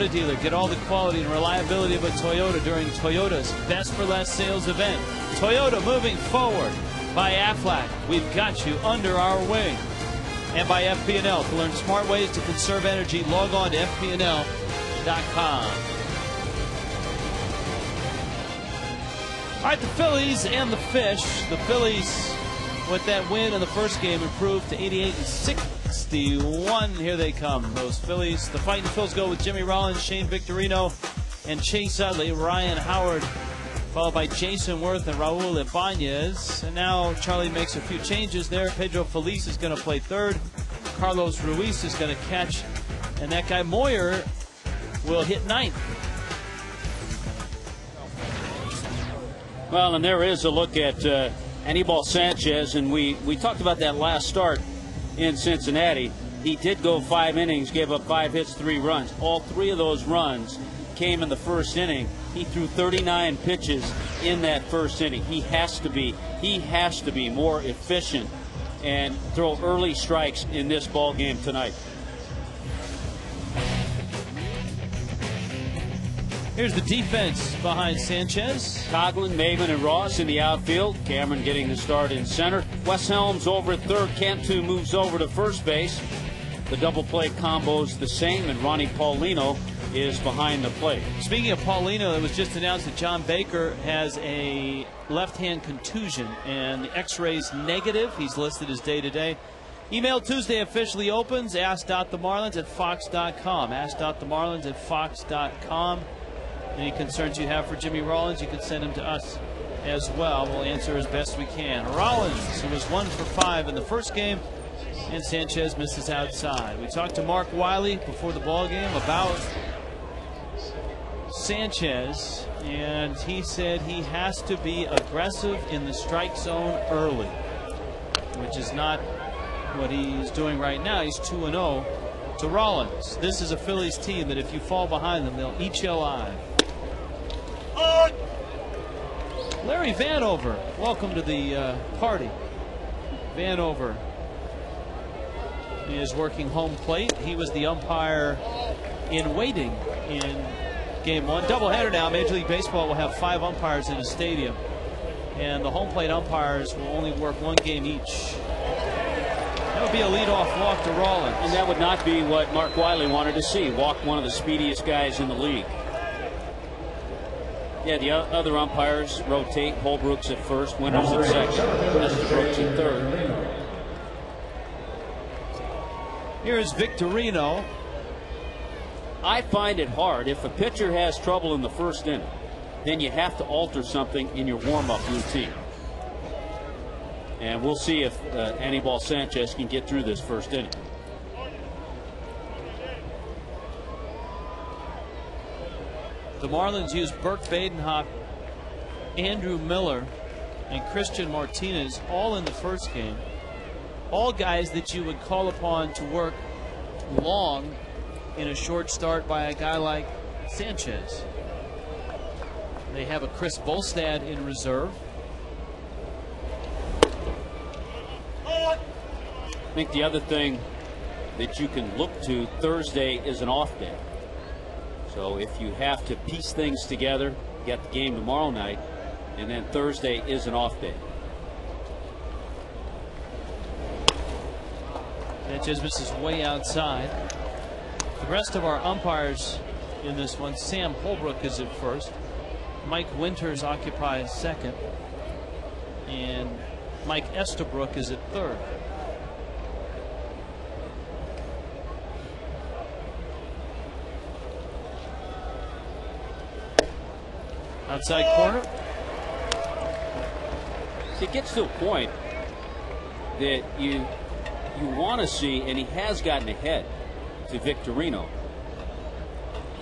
Toyota dealer. Get all the quality and reliability of a Toyota during Toyota's Best for Less sales event. Toyota moving forward. By Aflac, we've got you under our wing. And by FP&L. To learn smart ways to conserve energy, log on to FP&L.com. All right, the Phillies and the Fish. The Phillies, with that win in the first game, improved to 88-61. Here they come, those Phillies. The Fighting Phils go with Jimmy Rollins, Shane Victorino, and Chase Utley. Ryan Howard, followed by Jason Worth and Raul Ibanez. And now Charlie makes a few changes there. Pedro Feliz is going to play third. Carlos Ruiz is going to catch. And that guy Moyer will hit ninth. Well, and there is a look at Anibal Sanchez, and we talked about that last start in Cincinnati. He did go 5 innings, gave up 5 hits, 3 runs. All 3 of those runs came in the first inning. He threw 39 pitches in that first inning. He has to be more efficient and throw early strikes in this ball game tonight. Here's the defense behind Sanchez. Coughlin, Maven, and Ross in the outfield. Cameron getting the start in center. Wes Helms over at third. Cantu moves over to first base. The double play combo's the same, and Ronnie Paulino is behind the plate. Speaking of Paulino, it was just announced that John Baker has a left-hand contusion, and the X-ray's negative. He's listed as day-to-day. Email Tuesday officially opens. Ask.themarlins@fox.com. Ask.themarlins@fox.com. Any concerns you have for Jimmy Rollins, you can send them to us as well. We'll answer as best we can. Rollins, who was 1 for 5 in the first game, and Sanchez misses outside. We talked to Mark Wiley before the ball game about Sanchez, and he said he has to be aggressive in the strike zone early, which is not what he's doing right now. He's 2-0 to Rollins. This is a Phillies team that if you fall behind them, they'll eat you alive. Larry Vanover, welcome to the party. Vanover is working home plate. He was the umpire in waiting in Game 1. Doubleheader now. Major League Baseball will have 5 umpires in a stadium, and the home plate umpires will only work 1 game each. That would be a leadoff walk to Rollins. And that would not be what Mark Wiley wanted to see. Walk one of the speediest guys in the league. Yeah, the other umpires rotate. Holbrook's at first, Winters at second, Estabrook's at third. Here's Victorino. I find it hard. If a pitcher has trouble in the first inning, then you have to alter something in your warm-up routine. And we'll see if Anibal Sanchez can get through this first inning. The Marlins used Burke Badenhop, Andrew Miller, and Christian Martinez all in the first game. All guys that you would call upon to work long in a short start by a guy like Sanchez. They have a Chris Volstad in reserve. I think the other thing that you can look to, Thursday is an off day. So if you have to piece things together, you got the game tomorrow night, and then Thursday is an off day. Sanchez misses way outside. The rest of our umpires in this one, Sam Holbrook is at first. Mike Winters occupies second. And Mike Estabrook is at third. Outside corner. It gets to a point that you want to see, and he has gotten ahead to Victorino.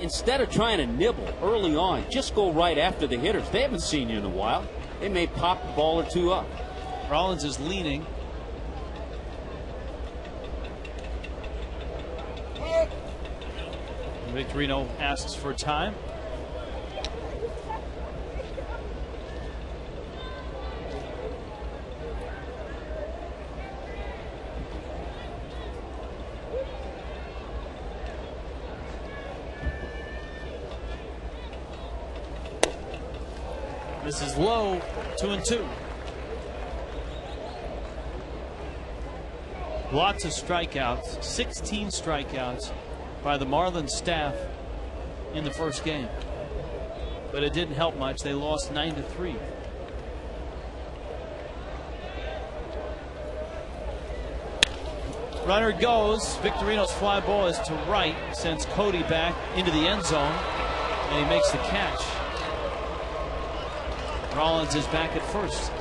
Instead of trying to nibble early on, just go right after the hitters. They haven't seen you in a while. They may pop a ball or 2 up. Rollins is leaning. Victorino asks for time. This is low, 2-2. Lots of strikeouts, 16 strikeouts by the Marlins staff in the first game. But it didn't help much. They lost 9-3. Runner goes. Victorino's fly ball is to right, sends Cody back into the end zone, and he makes the catch. Rollins is back at first.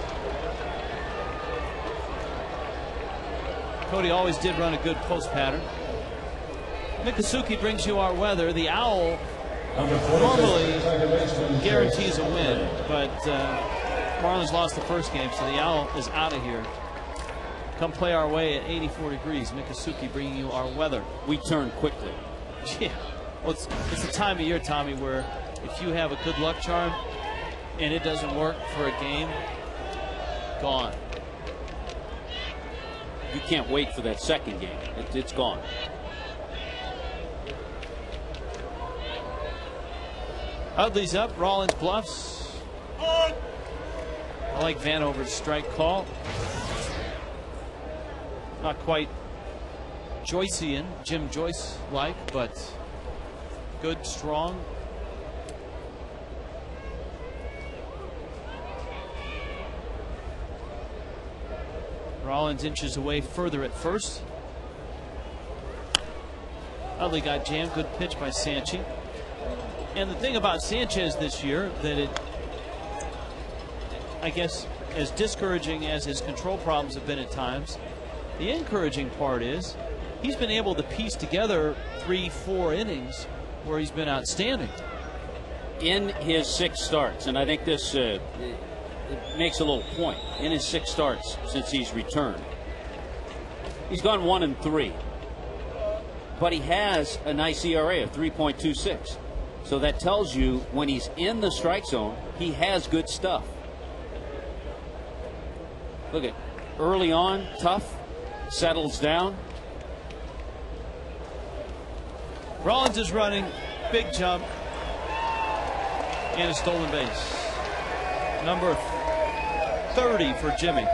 Cody always did run a good post pattern. Miccosukee brings you our weather. The Owl normally guarantees a win, but Marlins lost the first game, so the Owl is out of here. Come play our way at 84 degrees. Miccosukee bringing you our weather. We turn quickly. Yeah. Well, it's the time of year, Tommy, where if you have a good luck charm and it doesn't work for a game, gone. You can't wait for that second game. It's gone. Utley's up. Rollins bluffs. I like Vanover's strike call. Not quite Joycean, Jim Joyce-like, but good, strong. Rollins inches away further at first. Utley got jammed. Good pitch by Sanchi. And the thing about Sanchez this year, that it, I guess, as discouraging as his control problems have been at times, the encouraging part is he's been able to piece together 3-4 innings where he's been outstanding. In his 6 starts, and I think this it makes a little point. In his 6 starts since he's returned, he's gone 1-3, but he has a nice ERA of 3.26. So that tells you when he's in the strike zone, he has good stuff. Look at early on, tough, settles down. Rollins is running, big jump, and a stolen base. Number 30 for Jimmy.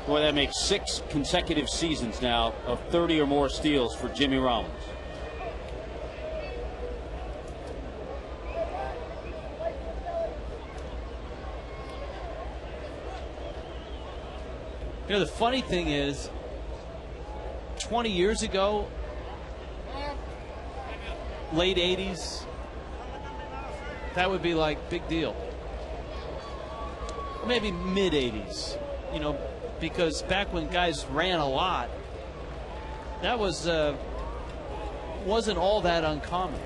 Boy, that makes 6 consecutive seasons now of 30 or more steals for Jimmy Rollins. You know, the funny thing is, 20 years ago, late 80s, that would be like big deal. Maybe mid 80s, you know, because back when guys ran a lot, that was wasn't all that uncommon.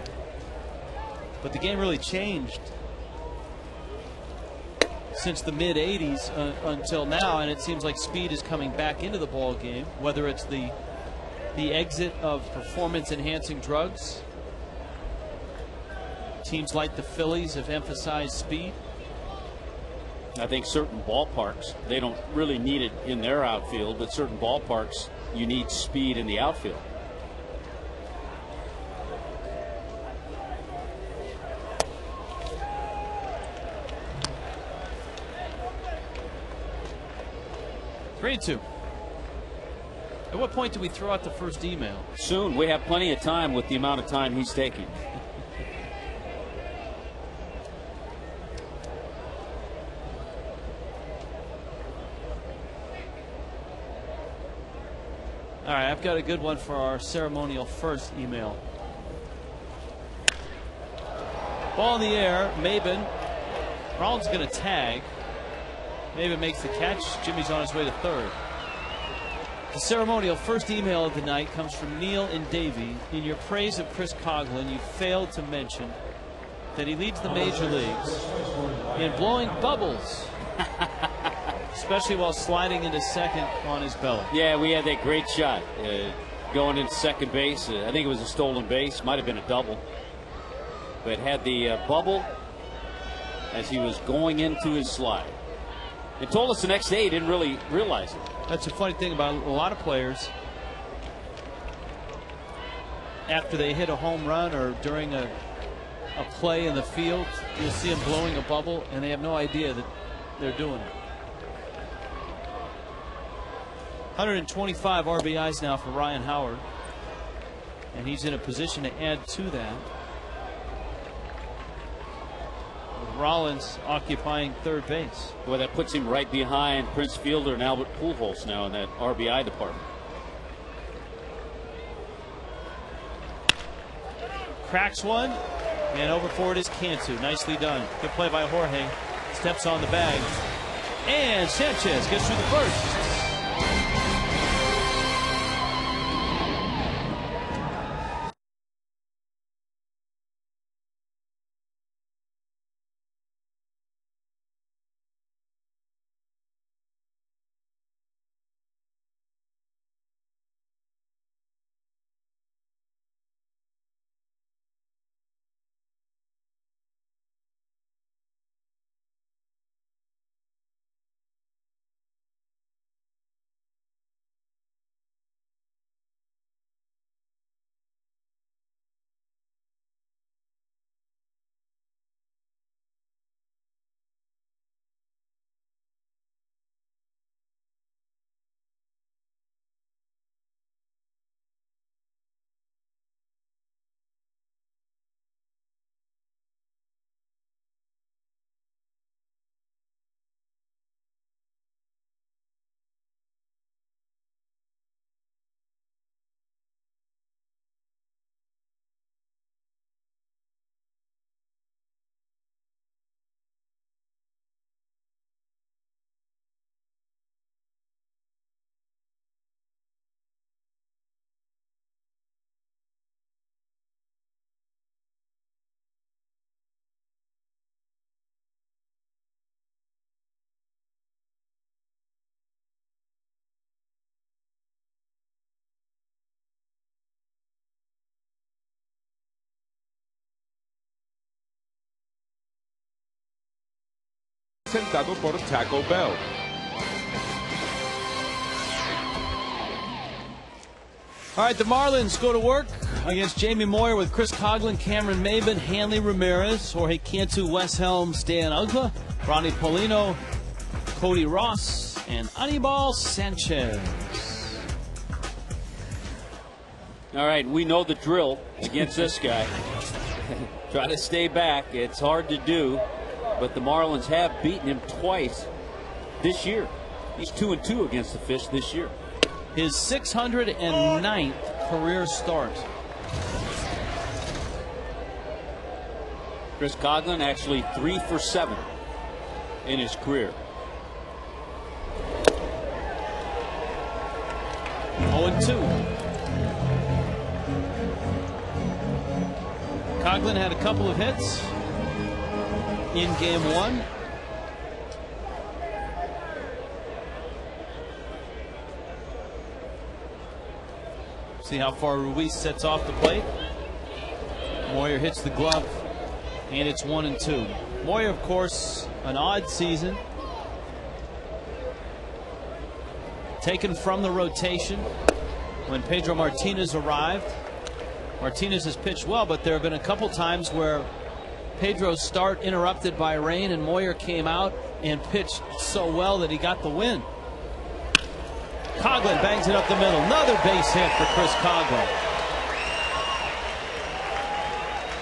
But the game really changed since the mid 80s until now, and it seems like speed is coming back into the ball game, whether it's the exit of performance enhancing drugs. Teams like the Phillies have emphasized speed. I think certain ballparks, they don't really need it in their outfield, but certain ballparks, you need speed in the outfield. Three and two. At what point do we throw out the first email? Soon. We have plenty of time with the amount of time he's taking. All right, I've got a good one for our ceremonial first email. Ball in the air, Maben. Rollins going to tag. Maben makes the catch. Jimmy's on his way to third. The ceremonial first email of the night comes from Neil and Davey. In your praise of Chris Coughlin, you failed to mention that he leads the major leagues in blowing bubbles, especially while sliding into second on his belly. Yeah, we had that great shot going into second base. I think it was a stolen base, might have been a double, but had the bubble as he was going into his slide. It told us the next day he didn't really realize it. That's the funny thing about a lot of players. After they hit a home run or during a a play in the field, you'll see them blowing a bubble, and they have no idea that they're doing it. 125 RBIs now for Ryan Howard, and he's in a position to add to that. With Rollins occupying third base. Well, that puts him right behind Prince Fielder and Albert Pujols now in that RBI department. Cracks one, and over for it is Cantu. Nicely done. Good play by Jorge. Steps on the bag, and Sanchez gets through the first. Presentado por Taco Bell. All right, the Marlins go to work against Jamie Moyer with Chris Coghlan, Cameron Maybin, Hanley Ramirez, Jorge Cantu, Wes Helms, Dan Uggla, Ronnie Paulino, Cody Ross, and Anibal Sanchez. All right, we know the drill against this guy. Try to stay back. It's hard to do, but the Marlins have beaten him twice this year. He's 2-2 against the Fish this year. His 609th career start. Chris Coghlan actually 3 for 7 in his career. 0-2. Coghlan had a couple of hits in game one. See how far Ruiz sets off the plate. Moyer hits the glove, and it's 1-2. Moyer, of course, an odd season. Taken from the rotation when Pedro Martinez arrived. Martinez has pitched well, but there have been a couple times where Pedro's start interrupted by rain, and Moyer came out and pitched so well that he got the win. Coghlan bangs it up the middle. Another base hit for Chris Coghlan.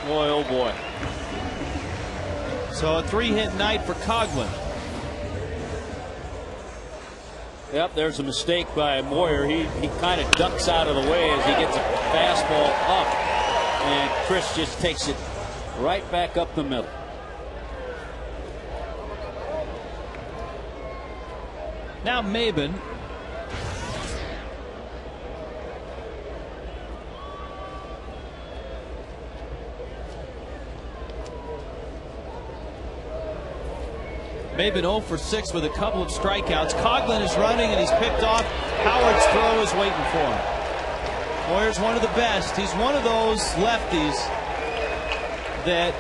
Boy, oh boy. So a 3-hit night for Coghlan. Yep, there's a mistake by Moyer. He kind of ducks out of the way as he gets a fastball up, and Chris just takes it right back up the middle. Now Maybin. Maybin 0 for 6 with a couple of strikeouts. Coghlan is running and he's picked off. Howard's throw is waiting for him. Moyer's one of the best. He's one of those lefties that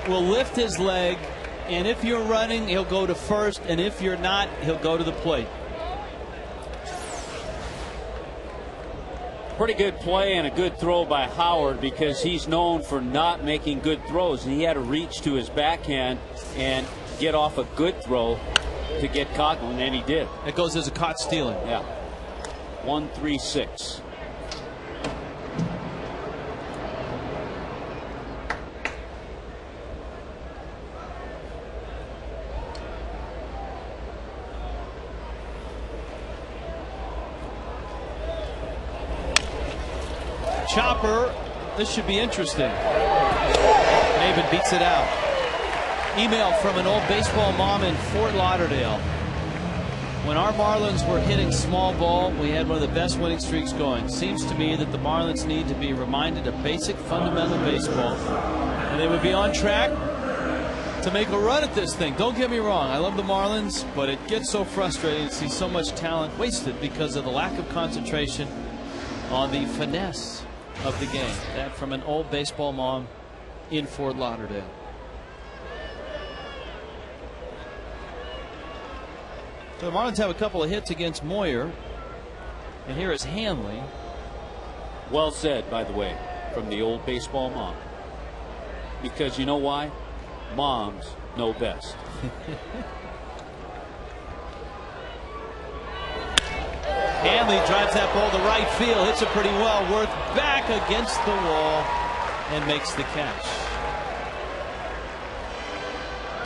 will lift his leg, and if you're running, he'll go to first, and if you're not, he'll go to the plate. Pretty good play and a good throw by Howard, because he's known for not making good throws. And he had to reach to his backhand and get off a good throw to get Coughlin, and he did. It goes as a caught stealing. Yeah. 1-3-6. Chopper, this should be interesting. Maven beats it out. Email from an old baseball mom in Fort Lauderdale. When our Marlins were hitting small ball, we had one of the best winning streaks going. Seems to me that the Marlins need to be reminded of basic fundamental baseball, and they would be on track to make a run at this thing. Don't get me wrong, I love the Marlins, but it gets so frustrating to see so much talent wasted because of the lack of concentration on the finesse of the game. That from an old baseball mom in Fort Lauderdale. So the Marlins have a couple of hits against Moyer, and here is Hanley. Well said, by the way, from the old baseball mom. Because you know why? Moms know best. Hanley drives that ball to right field. Hits it pretty well. Worth back against the wall and makes the catch.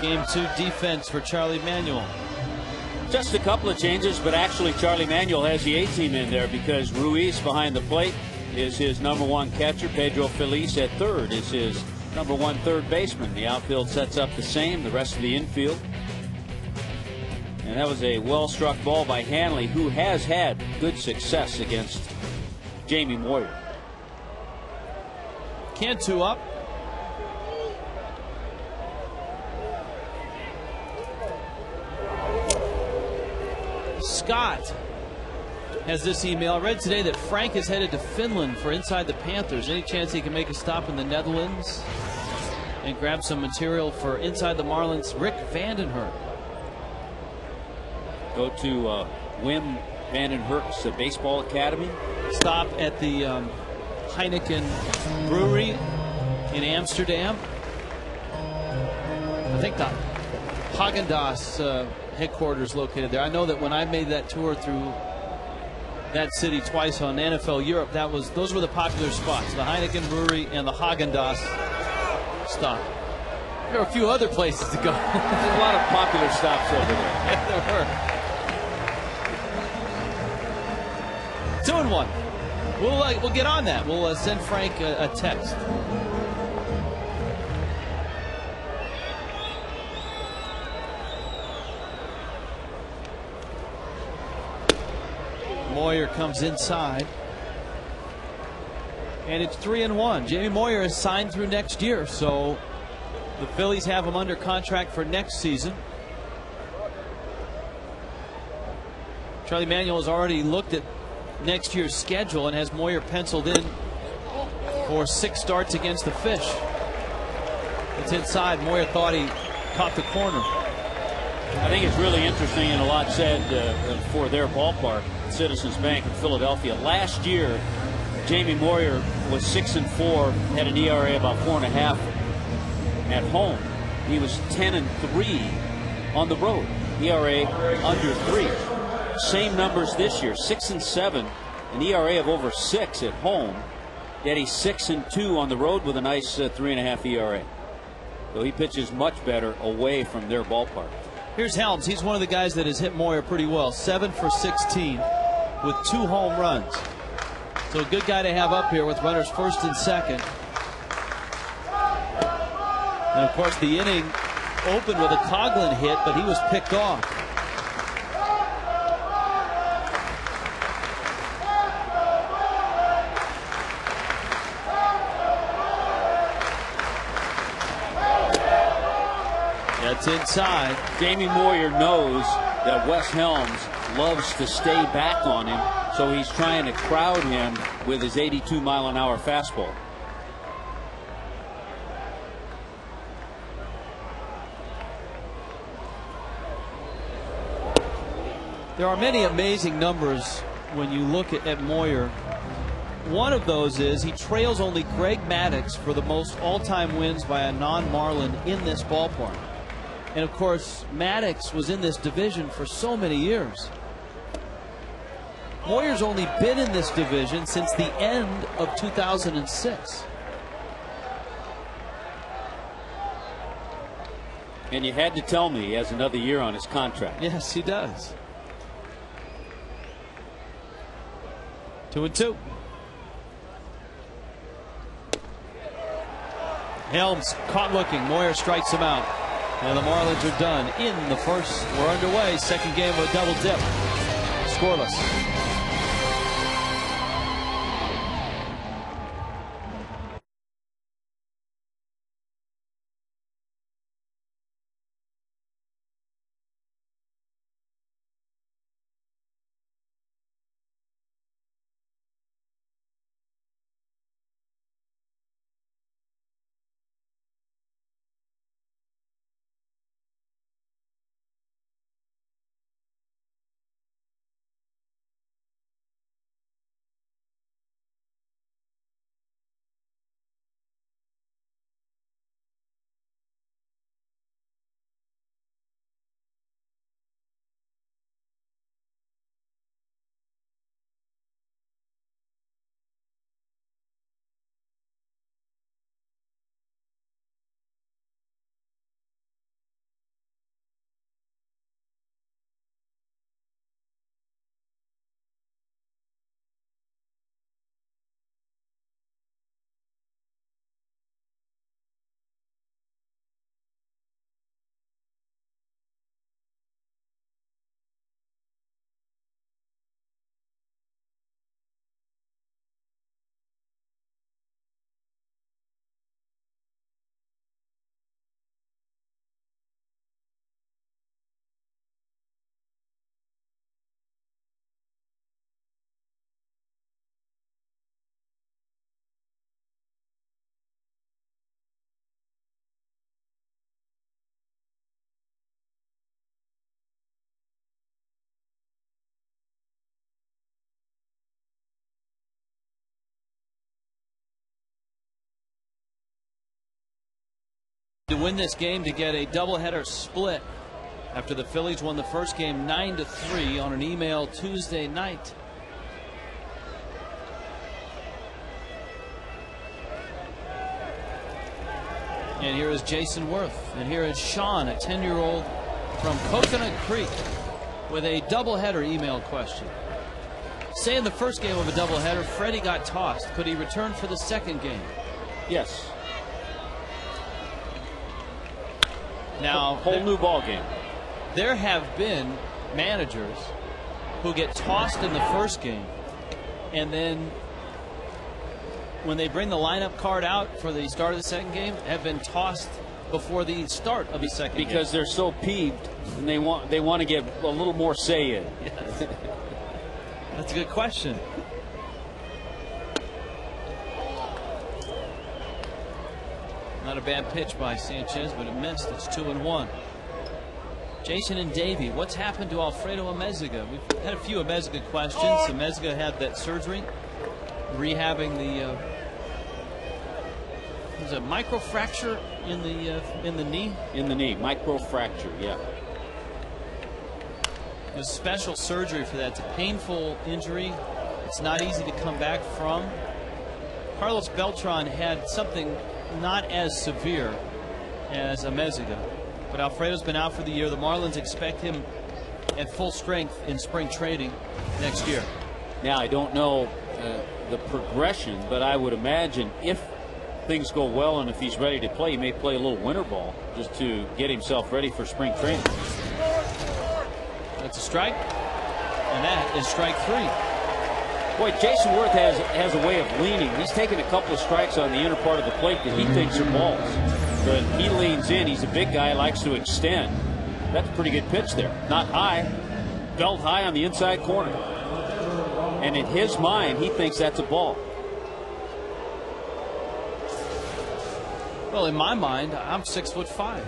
Game 2 defense for Charlie Manuel. Just a couple of changes, but actually Charlie Manuel has the A-team in there, because Ruiz behind the plate is his #1 catcher. Pedro Feliz at third is his #1 third baseman. The outfield sets up the same, the rest of the infield. And that was a well-struck ball by Hanley, who has had good success against Jamie Moyer. Cantu up. Scott has this email. I read today that Frank is headed to Finland for Inside the Panthers. Any chance he can make a stop in the Netherlands and grab some material for Inside the Marlins? Rick Vandenhurst. Go to Wim Vandenhurst's Baseball Academy. Stop at the Heineken Brewery in Amsterdam. I think the Haagen-Dazs headquarters located there. I know that when I made that tour through that city twice on NFL Europe, those were the popular spots: the Heineken Brewery and the Haagen-Dazs stop. There were a few other places to go. There's a lot of popular stops over there. Yeah, there were. 2-1. We'll get on that. We'll send Frank a text. Moyer comes inside, and it's 3-1. Jamie Moyer is signed through next year, so the Phillies have him under contract for next season. Charlie Manuel has already looked at next year's schedule and has Moyer penciled in for 6 starts against the Fish. It's inside. Moyer thought he caught the corner. I think it's really interesting, and a lot said for their ballpark, Citizens Bank in Philadelphia. Last year, Jamie Moyer was 6-4, had an ERA about 4.5 at home. He was 10-3 on the road, ERA under 3. Same numbers this year: 6-7, an ERA of over 6 at home. Yet he's 6-2 on the road with a nice 3.5 ERA. So he pitches much better away from their ballpark. Here's Helms. He's one of the guys that has hit Moyer pretty well. 7 for 16 with 2 home runs. So a good guy to have up here with runners first and second. And of course the inning opened with a Coughlin hit, but he was picked off. That's inside. Jamie Moyer knows that Wes Helms loves to stay back on him, so he's trying to crowd him with his 82-mile-an-hour fastball. There are many amazing numbers when you look at Moyer. One of those is he trails only Greg Maddux for the most all-time wins by a non-Marlin in this ballpark. And, of course, Maddux was in this division for so many years. Moyer's only been in this division since the end of 2006. And you had to tell me he has another year on his contract. Yes, he does. 2-2. Helms caught looking. Moyer strikes him out. And the Marlins are done in the first. We're underway. Second game of a double dip. Scoreless. To win this game to get a doubleheader split after the Phillies won the first game 9-3 on an email Tuesday night. And here is Jason Worth, and here is Sean, a 10-year-old from Coconut Creek, with a doubleheader email question. Say in the first game of a doubleheader, Freddie got tossed. Could he return for the second game? Yes. Now, whole new ball game. There have been managers who get tossed in the first game, and then when they bring the lineup card out for the start of the second game, have been tossed before the start of the second game. Because they're so peeved and they want to get a little more say in. Yes. That's a good question. Not a bad pitch by Sanchez, but it missed. It's 2-1. Jason and Davey, what's happened to Alfredo Amezaga? We've had a few Amezaga questions. Amezaga had that surgery, rehabbing the was a microfracture in the knee. In the knee, microfracture. Yeah. There's special surgery for that. It's a painful injury. It's not easy to come back from. Carlos Beltran had something not as severe as Amezaga, but Alfredo's been out for the year. The Marlins expect him at full strength in spring training next year. Now, I don't know the progression, but I would imagine if things go well and if he's ready to play, he may play a little winter ball just to get himself ready for spring training. That's a strike, and that is strike 3. Boy, Jason Worth has a way of leaning. He's taken a couple of strikes on the inner part of the plate that he thinks are balls. But he leans in. He's a big guy, likes to extend. That's a pretty good pitch there. Not high. Belt high on the inside corner. And in his mind, he thinks that's a ball. Well, in my mind, I'm 6'5".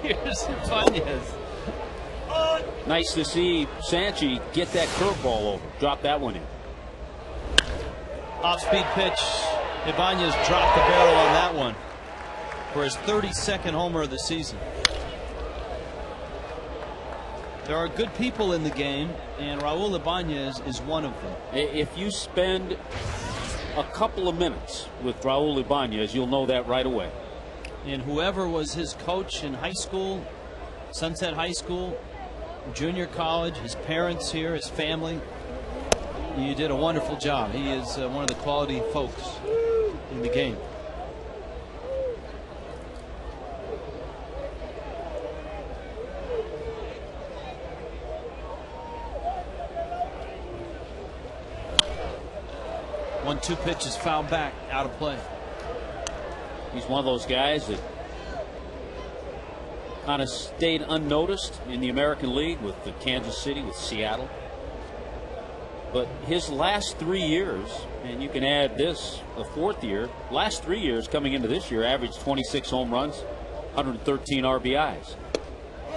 Here's Ibanez. Nice to see Sanchi get that curveball over. Drop that one in. Off-speed pitch. Ibanez dropped the barrel on that one for his 32nd homer of the season. There are good people in the game, and Raul Ibanez is one of them. If you spend a couple of minutes with Raul Ibanez, you'll know that right away. And whoever was his coach in high school, Sunset High School, junior college, his parents here, his family, you did a wonderful job. He is one of the quality folks in the game. One-two pitch is fouled back, out of play. He's one of those guys that kind of stayed unnoticed in the American League with the Kansas City, with Seattle. But his last 3 years, and you can add this, the fourth year, last 3 years coming into this year, averaged 26 home runs, 113 RBIs.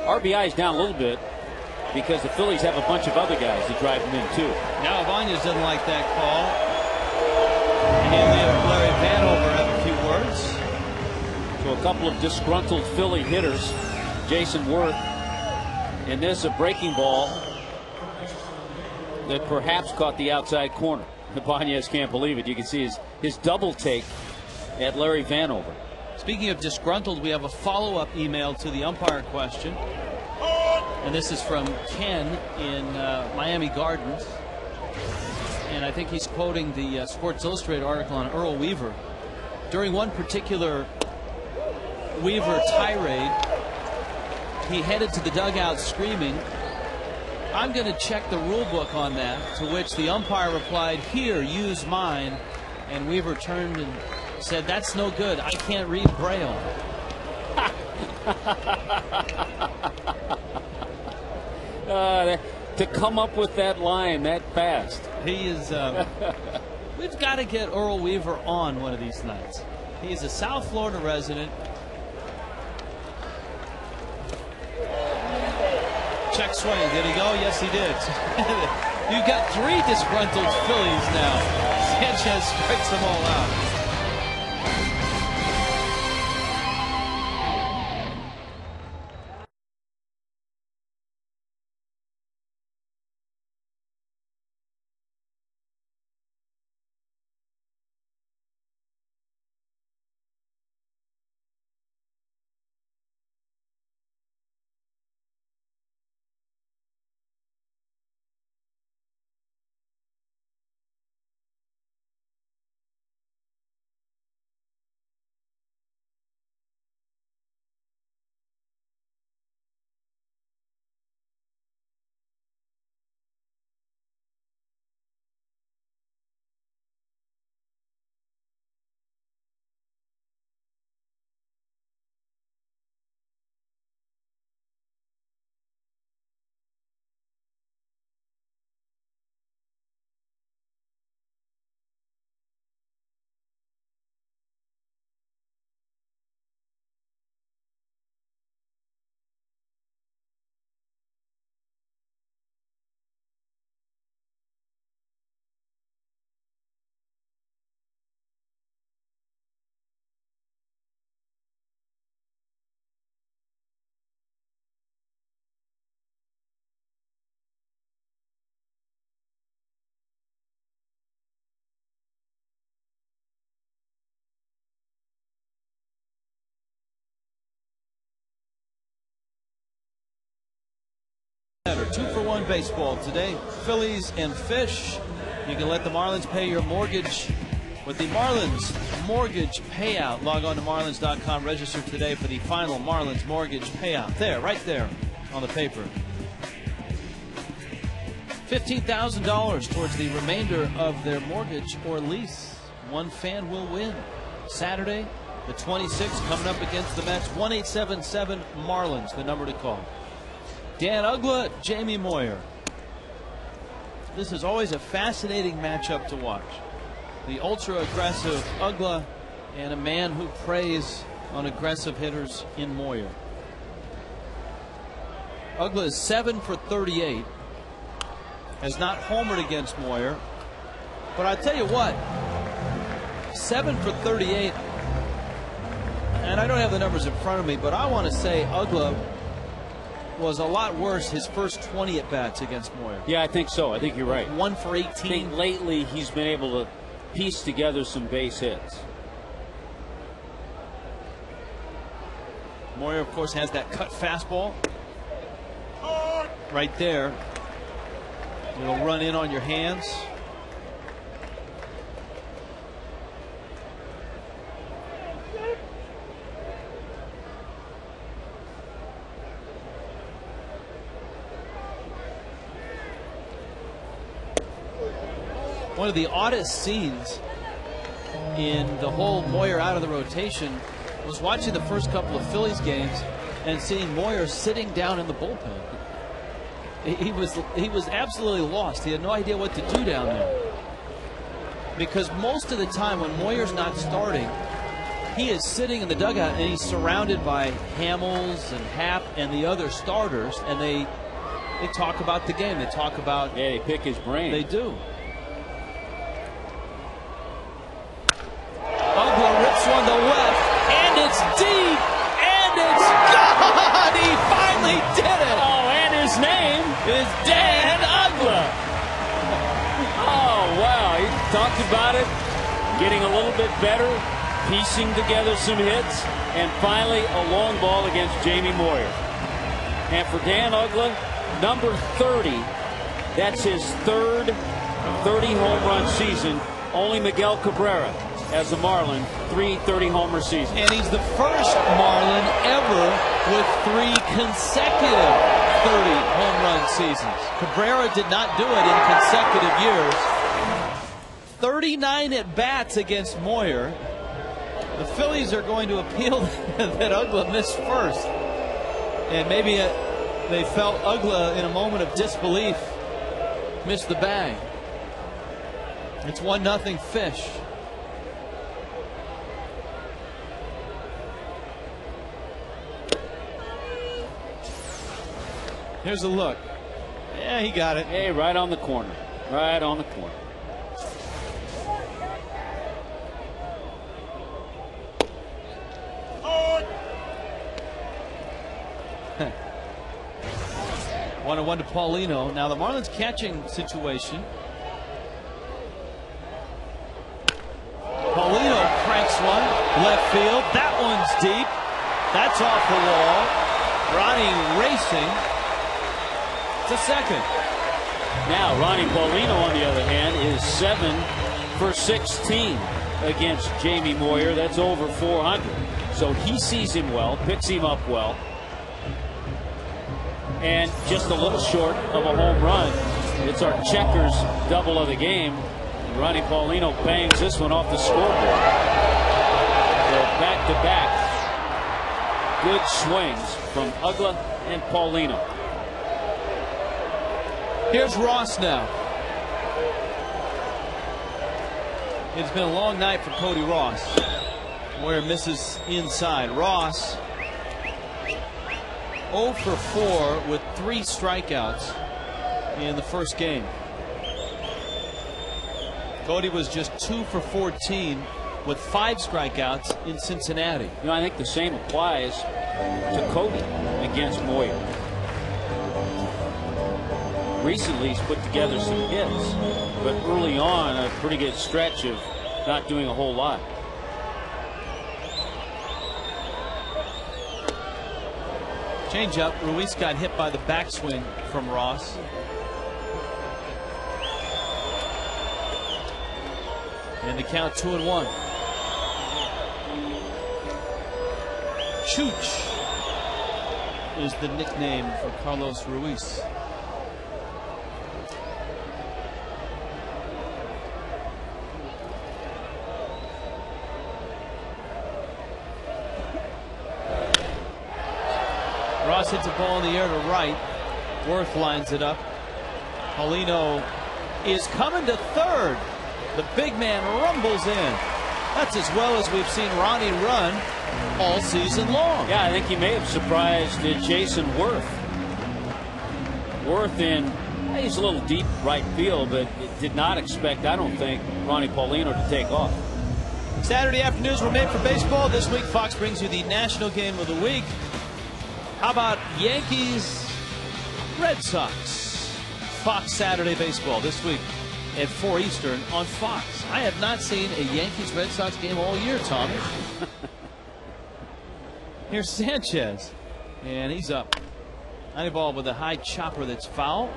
RBIs down a little bit because the Phillies have a bunch of other guys that drive them in too. Now Ibanez doesn't like that call. And he and Larry Vanover have a few words. So a couple of disgruntled Philly hitters, Jason Worth, and this a breaking ball that perhaps caught the outside corner. Ibanez can't believe it. You can see his double take at Larry Vanover. Speaking of disgruntled, we have a follow-up email to the umpire question. And this is from Ken in Miami Gardens. And I think he's quoting the Sports Illustrated article on Earl Weaver. During one particular Weaver tirade, he headed to the dugout screaming, "I'm going to check the rule book on that," to which the umpire replied, "Here, use mine." And Weaver turned and said, "That's no good. I can't read Braille." To come up with that line that fast. He is. We've got to get Earl Weaver on one of these nights. He's a South Florida resident. Check swing. Did he go? Yes, he did. You've got 3 disgruntled Phillies now. Sanchez strikes them all out. Two-for-one baseball today. Phillies and Fish. You can let the Marlins pay your mortgage with the Marlins Mortgage Payout. Log on to Marlins.com. Register today for the final Marlins Mortgage Payout. There, right there on the paper. $15,000 towards the remainder of their mortgage or lease. One fan will win. Saturday, the 26th, coming up against the Mets. 1-877 Marlins, the number to call. Dan Uggla, Jamie Moyer. This is always a fascinating matchup to watch. The ultra-aggressive Uggla and a man who preys on aggressive hitters in Moyer. Uggla is 7 for 38. Has not homered against Moyer. But I tell you what, 7 for 38. And I don't have the numbers in front of me, but I want to say Uggla was a lot worse his first 20 at-bats against Moyer. Yeah, I think so. I think you're right. 1 for 18. I think lately he's been able to piece together some base hits. Moyer, of course, has that cut fastball right there. It'll run in on your hands. One of the oddest scenes in the whole Moyer out of the rotation was watching the first couple of Phillies games and seeing Moyer sitting down in the bullpen. He was absolutely lost. He had no idea what to do down there. Because most of the time when Moyer's not starting, he is sitting in the dugout and he's surrounded by Hamels and Happ and the other starters, and they talk about the game. They talk about... Yeah, they pick his brain. They do. Uggla rips one to left, and it's deep, and it's gone! He finally did it! Oh, and his name is Dan Uggla. Oh, wow. He talked about it, getting a little bit better, piecing together some hits, and finally a long ball against Jamie Moyer. And for Dan Uggla, number 30, that's his third 30 home run season. Only Miguel Cabrera as a Marlin, 3 30-homer seasons. And he's the first Marlin ever with 3 consecutive 30 home run seasons. Cabrera did not do it in consecutive years. 39 at-bats against Moyer. The Phillies are going to appeal that Uggla missed first. And maybe they felt Uggla, in a moment of disbelief, missed the bag. It's 1-0 Fish. Here's a look. Yeah, he got it. Hey, right on the corner. Right on the corner. One to Paulino. Now the Marlins catching situation. Paulino cranks one left field. That one's deep. That's off the wall. Ronnie racing to second. Now Ronnie Paulino, on the other hand, is 7 for 16 against Jamie Moyer. That's over 400. So he sees him well, picks him up well, and just a little short of a home run. It's our checkers double of the game. And Ronnie Paulino bangs this one off the scoreboard. So back-to-back good swings from Uggla and Paulino. Here's Ross now. It's been a long night for Cody Ross. Moyer misses inside. Ross 0 for 4 with 3 strikeouts in the first game. Cody was just 2 for 14 with 5 strikeouts in Cincinnati. You know, I think the same applies to Cody against Moyer. Recently he's put together some hits, but early on a pretty good stretch of not doing a whole lot. Change up. Ruiz got hit by the backswing from Ross. And the count 2-1. Chooch is the nickname for Carlos Ruiz. Ross hits a ball in the air to right. Worth lines it up. Paulino is coming to third. The big man rumbles in. That's as well as we've seen Ronnie run all season long. Yeah, I think he may have surprised Jason Worth. Worth in, he's a little deep right field, but did not expect, I don't think, Ronnie Paulino to take off. Saturday afternoons were made for baseball. This week, Fox brings you the national game of the week. How about Yankees, Red Sox? Fox Saturday baseball this week at 4 Eastern on Fox. I have not seen a Yankees-Red Sox game all year, Tommy. Here's Sanchez, and he's up. 90 ball with a high chopper that's foul.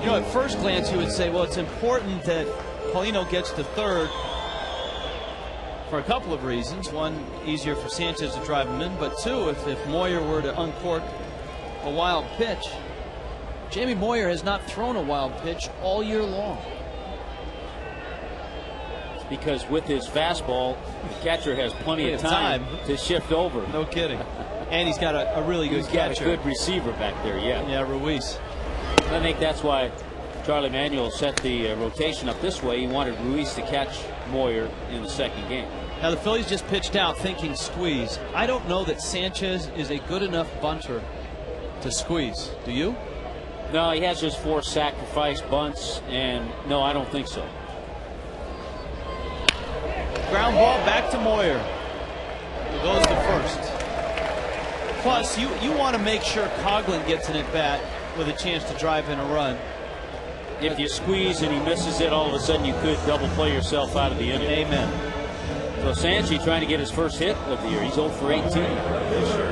You know, at first glance, you would say, well, it's important that Paulino gets to third for a couple of reasons. One, easier for Sanchez to drive him in, but two, if Moyer were to uncork a wild pitch, Jamie Moyer has not thrown a wild pitch all year long. It's because with his fastball, the catcher has plenty of time to shift over. No kidding. And he's got a really good catcher. He's got a good receiver back there, yeah. Yeah, Ruiz. I think that's why Charlie Manuel set the rotation up this way. He wanted Ruiz to catch Moyer in the second game. Now the Phillies just pitched out thinking squeeze. I don't know that Sanchez is a good enough bunter to squeeze. Do you? No, he has just 4 sacrifice bunts, and no, I don't think so. Ground ball back to Moyer. He goes to first. Plus, you want to make sure Coughlin gets an at-bat with a chance to drive in a run. If you squeeze and he misses it, all of a sudden you could double play yourself out of the inning. Amen. So Sanchi trying to get his first hit of the year. He's 0 for 18 this year.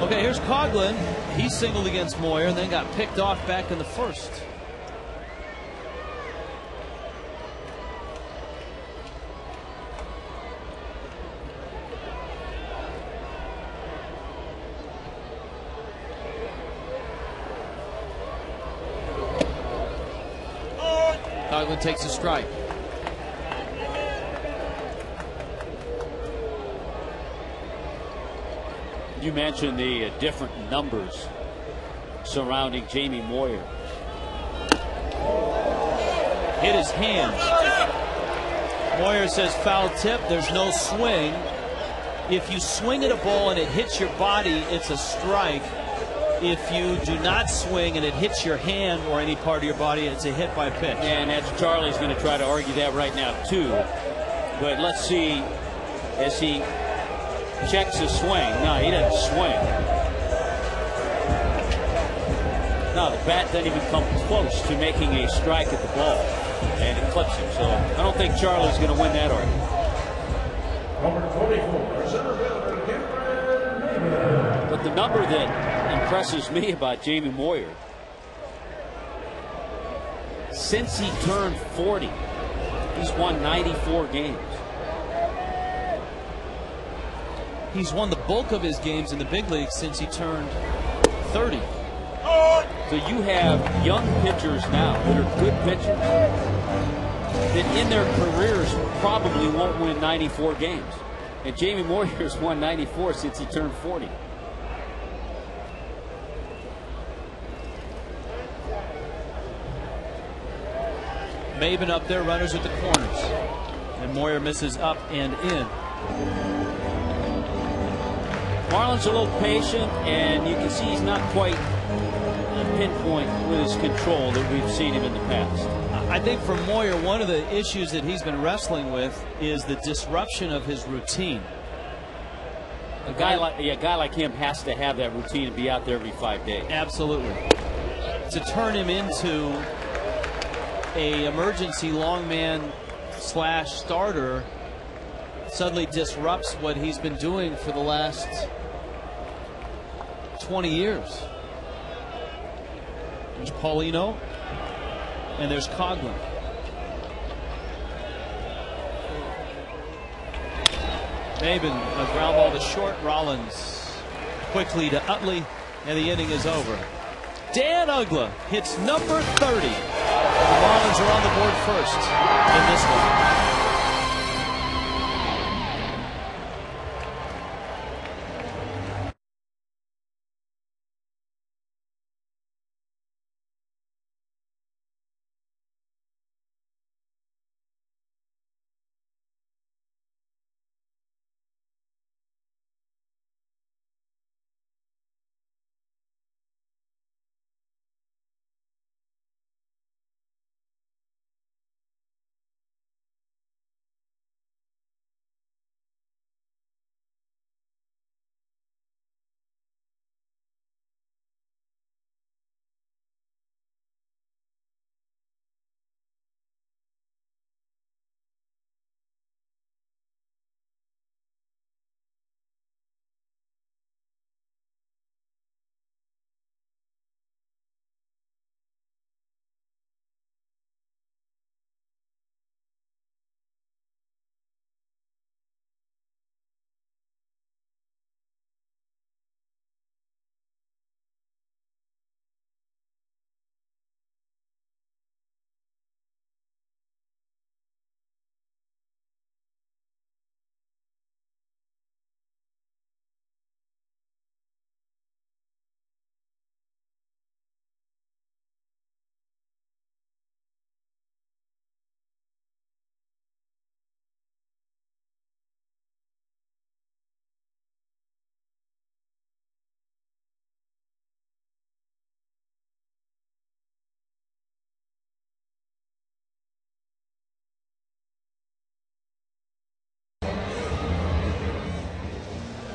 Okay, here's Coughlin. He singled against Moyer and then got picked off back in the first. Coughlin takes a strike. You mentioned the different numbers surrounding Jamie Moyer. Hit his hands. Moyer says foul tip. There's no swing. If you swing at a ball and it hits your body, it's a strike. If you do not swing and it hits your hand or any part of your body, it's a hit by pitch. And that's Charlie's going to try to argue that right now too. But let's see as he checks his swing. No, he doesn't swing. No, the bat doesn't even come close to making a strike at the ball, and it clips him. So I don't think Charlie's going to win that argument. But the number that impresses me about Jamie Moyer, since he turned 40, he's won 94 games. He's won the bulk of his games in the big leagues since he turned 30. So you have young pitchers now that are good pitchers that in their careers probably won't win 94 games. And Jamie Moyer's won 94 since he turned 40. Maben up there, runners at the corners. And Moyer misses up and in. Marlon's a little patient, and you can see he's not quite pinpoint with his control that we've seen him in the past. I think for Moyer, one of the issues that he's been wrestling with is the disruption of his routine. A guy like him has to have that routine and be out there every 5 days. Absolutely. To turn him into a emergency long man / starter suddenly disrupts what he's been doing for the last 20 years. There's Paulino and there's Coughlin. Maben, a ground ball to short. Rollins quickly to Utley, and the inning is over. Dan Uggla hits number 30. The Marlins are on the board first in this one.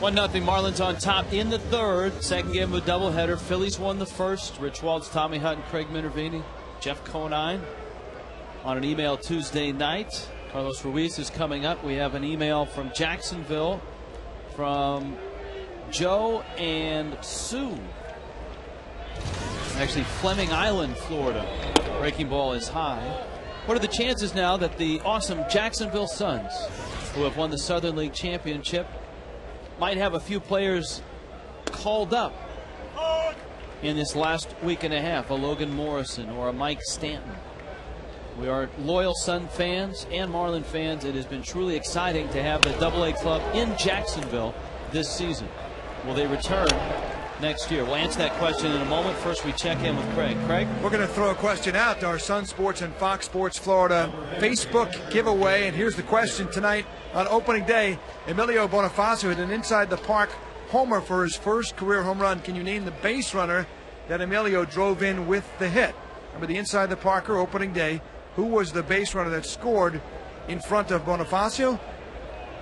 1-0 Marlins on top in the third. Second game of a doubleheader. Phillies won the first. Rich Waltz, Tommy Hutton, Craig Minervini, Jeff Conine on an email Tuesday night. Carlos Ruiz is coming up. We have an email from Jacksonville from Joe and Sue. Actually, Fleming Island, Florida. Breaking ball is high. What are the chances now that the awesome Jacksonville Suns, who have won the Southern League Championship, might have a few players called up in this last week and a half? A Logan Morrison or a Mike Stanton. We are loyal Sun fans and Marlin fans. It has been truly exciting to have the AA club in Jacksonville this season. Will they return next year? We'll answer that question in a moment. First, we check in with Craig. Craig? We're going to throw a question out to our Sun Sports and Fox Sports Florida Facebook giveaway. And here's the question tonight on opening day. Emilio Bonifacio hit an inside the park homer for his first career home run. Can you name the base runner that Emilio drove in with the hit? Remember the inside the parker opening day. Who was the base runner that scored in front of Bonifacio?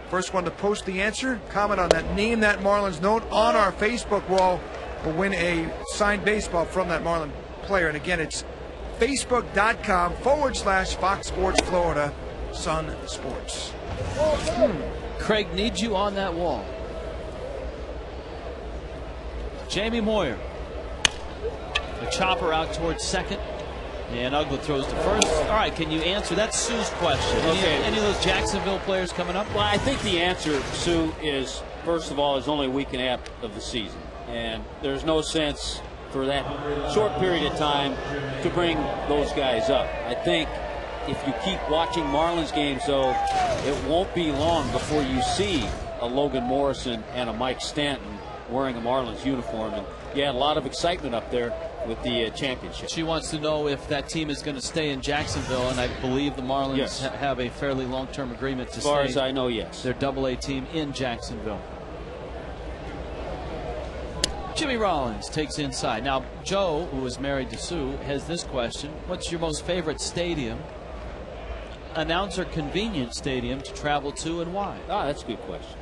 First one to post the answer, comment on that, name that Marlins note on our Facebook wall, will win a signed baseball from that Marlin player. And again, it's facebook.com/Fox Sports Florida Sun Sports. Craig needs you on that wall. Jamie Moyer. The chopper out towards second. And Ugla throws to first. All right, can you answer? That's Sue's question. Any of those Jacksonville players coming up? Well, I think the answer, Sue, is, first of all, is only a week and a half of the season. And there's no sense for that short period of time to bring those guys up. I think if you keep watching Marlins games, though, it won't be long before you see a Logan Morrison and a Mike Stanton wearing a Marlins uniform. And yeah, a lot of excitement up there with the championship. She wants to know if that team is going to stay in Jacksonville, and I believe the Marlins have a fairly long-term agreement to stay. As far as I know, yes. Their AA team in Jacksonville. Jimmy Rollins takes inside. Now, Joe, who is married to Sue, has this question. What's your most favorite stadium, announcer convenient stadium to travel to, and why? Ah, that's a good question.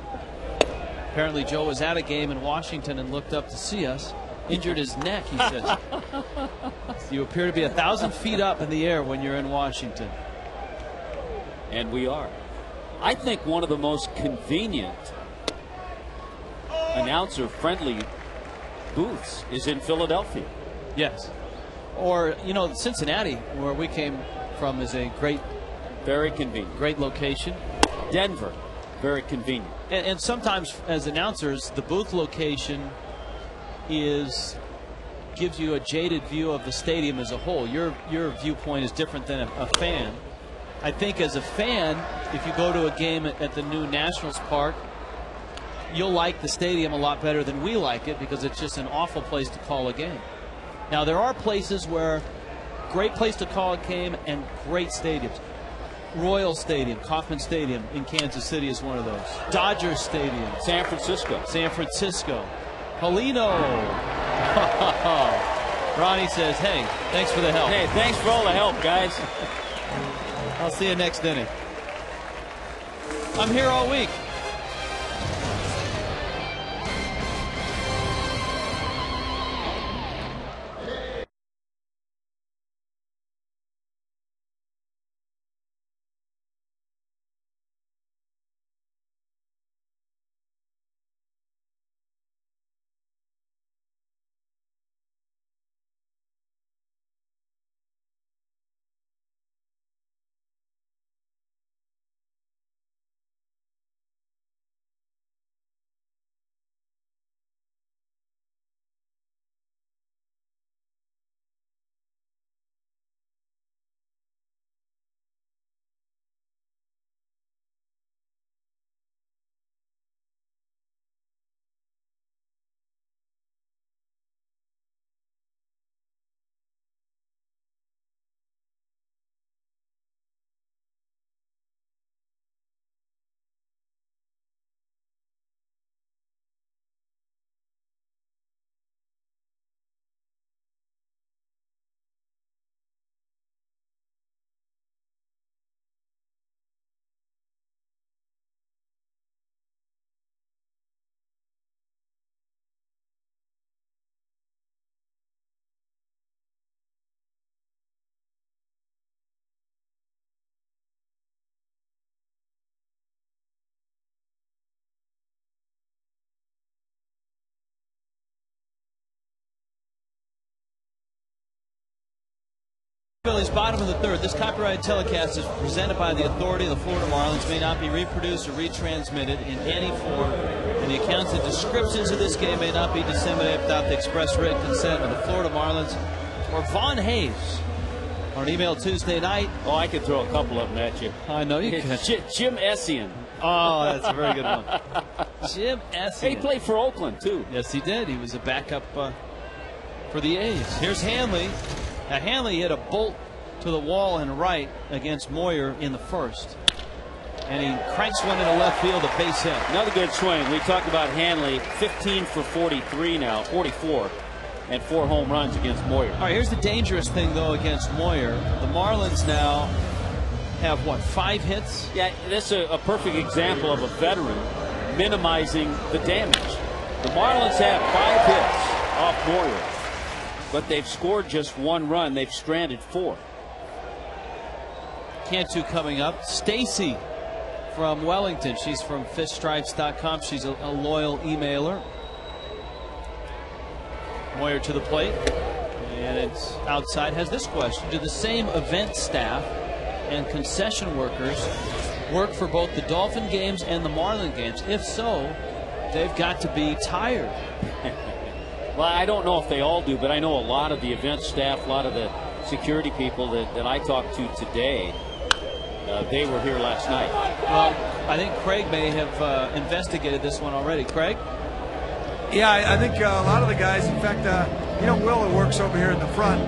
Apparently, Joe was at a game in Washington and looked up to see us. Injured his neck, he says. You appear to be 1,000 feet up in the air when you're in Washington. And we are. I think one of the most convenient announcer-friendly booths is in Philadelphia. Yes. Or, you know, Cincinnati, where we came from, is a very convenient. Great location. Denver, very convenient. And sometimes, as announcers, the booth location gives you a jaded view of the stadium as a whole. Your viewpoint is different than a fan. I think as a fan, if you go to a game at the new Nationals Park, you'll like the stadium a lot better than we like it, because it's just an awful place to call a game. Now, there are places where great place to call a game and great stadiums. Royal Stadium, Kauffman Stadium in Kansas City is one of those. Dodger Stadium. San Francisco. Polino. Ronnie says, hey, thanks for the help. Hey, thanks for all the help, guys. I'll see you next inning. I'm here all week. Phillies, bottom of the third. This copyrighted telecast is presented by the authority of the Florida Marlins, may not be reproduced or retransmitted in any form, and the accounts and descriptions of this game may not be disseminated without the express written consent of the Florida Marlins or Vaughn Hayes. On email Tuesday night. Oh, I could throw a couple of them at you. I know you can. Jim Essien. Oh, that's a very good one. Jim Essien. He played for Oakland, too. Yes, he did. He was a backup for the A's. Here's Hanley. Now, Hanley hit a bolt to the wall and right against Moyer in the first. And he cranks one into left field, a base hit. Another good swing. We talked about Hanley, 15 for 43 now, 44, and 4 home runs against Moyer. All right, here's the dangerous thing, though, against Moyer. The Marlins now have, what, 5 hits? Yeah, that's a perfect example of a veteran minimizing the damage. The Marlins have 5 hits off Moyer, but they've scored just 1 run. They've stranded 4. Cantu coming up. Stacy from Wellington. She's from fishstripes.com. She's a loyal emailer. Moyer to the plate. And it's outside. Has this question. Do the same event staff and concession workers work for both the Dolphin games and the Marlin games? If so, they've got to be tired. Well, I don't know if they all do, but I know a lot of the event staff, a lot of the security people that I talked to today, they were here last night. Well, I think Craig may have investigated this one already. Craig? Yeah, I think a lot of the guys, in fact, Will, who works over here in the front,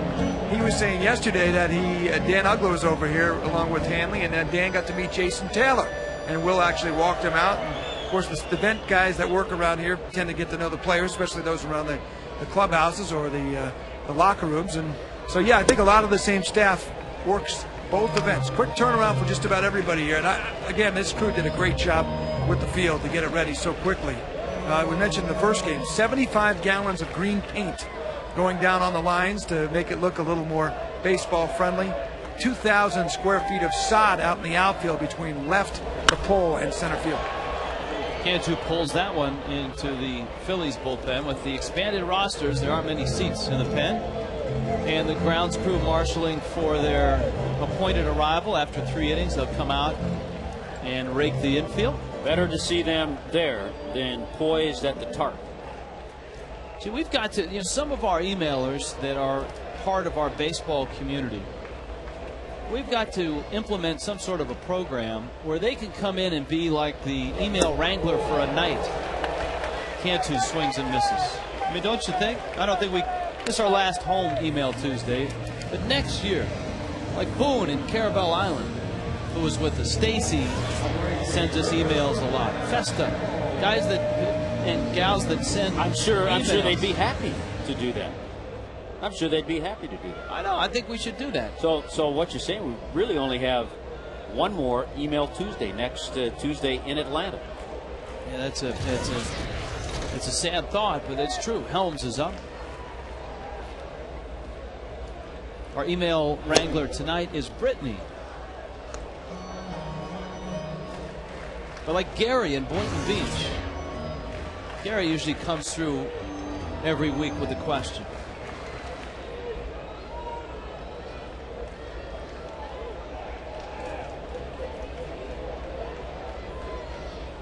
he was saying yesterday that Dan Ugler was over here along with Hanley, and then Dan got to meet Jason Taylor, and Will actually walked him out. And of course, the event guys that work around here tend to get to know the players, especially those around the clubhouses or the locker rooms. And so, yeah, I think a lot of the same staff works both events. Quick turnaround for just about everybody here. And again, this crew did a great job with the field to get it ready so quickly. We mentioned the first game, 75 gallons of green paint going down on the lines to make it look a little more baseball friendly. 2,000 square feet of sod out in the outfield between left, the pole, and center field. Cantu pulls that one into the Phillies bullpen. With the expanded rosters, there aren't many seats in the pen. And the grounds crew marshaling for their appointed arrival after 3 innings. They'll come out and rake the infield. Better to see them there than poised at the tarp. See, we've got to, some of our emailers that are part of our baseball community, we've got to implement some sort of a program where they can come in and be like the email wrangler for a night. Cantu swings and misses. I mean, don't you think? I don't think this is our last home email Tuesday. But next year, like Boone in Carabel Island, who was with us, Stacy sends us emails a lot. Festa, guys and gals that send I'm sure emails. they'd be happy to do that. I'm sure they'd be happy to do that. I know. I think we should do that. So what you're saying, we really only have one more email Tuesday, next Tuesday in Atlanta. Yeah, it's a sad thought, but it's true. Helms is up. Our email wrangler tonight is Brittany. But like Gary in Boynton Beach, Gary usually comes through every week with a question.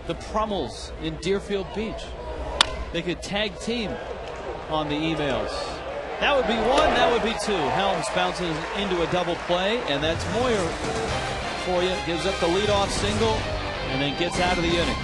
The Prummels in Deerfield Beach. They could tag team on the emails. That would be 1, that would be 2. Helms bounces into a double play, and that's Moyer for you. Gives up the leadoff single, and then gets out of the inning.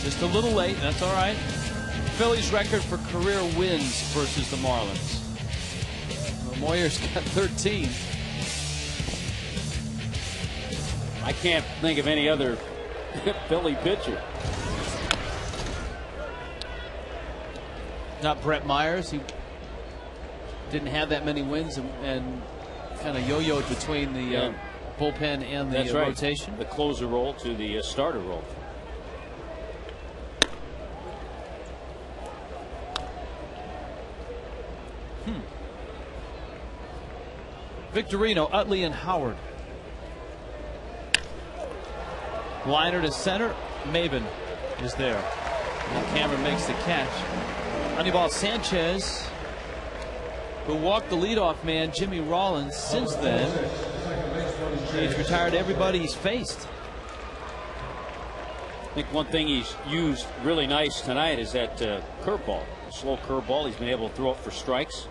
Just a little late. That's all right. Phillies record for career wins versus the Marlins. Well, Moyer's got 13. I can't think of any other Philly pitcher. Not Brett Myers. He didn't have that many wins and kind of yo-yoed between the bullpen and the rotation. The closer role to the starter role. Victorino, Utley, and Howard. Liner to center. Maben is there. And Cameron makes the catch. Anibal Sanchez, who walked the leadoff man, Jimmy Rollins, since then. He's retired everybody he's faced. I think one thing he's used really nice tonight is that curveball. A slow curveball. He's been able to throw it for strikes.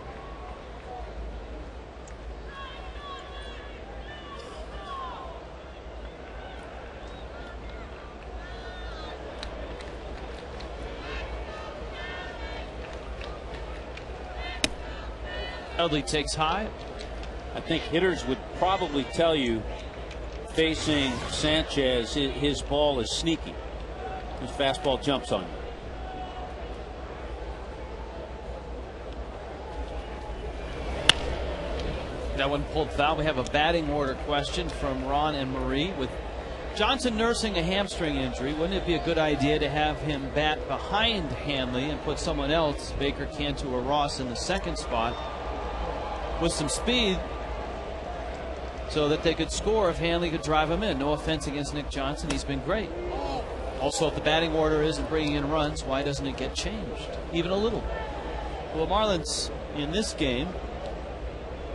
Utley takes high. I think hitters would probably tell you, facing Sanchez, his ball is sneaky. His fastball jumps on you. That one pulled foul. We have a batting order question from Ron and Marie. With Johnson nursing a hamstring injury, wouldn't it be a good idea to have him bat behind Hanley and put someone else, Baker, Cantu, or Ross, in the second spot with some speed so that they could score if Hanley could drive him in? No offense against Nick Johnson. He's been great. Also, if the batting order isn't bringing in runs, why doesn't it get changed even a little? Well, Marlins in this game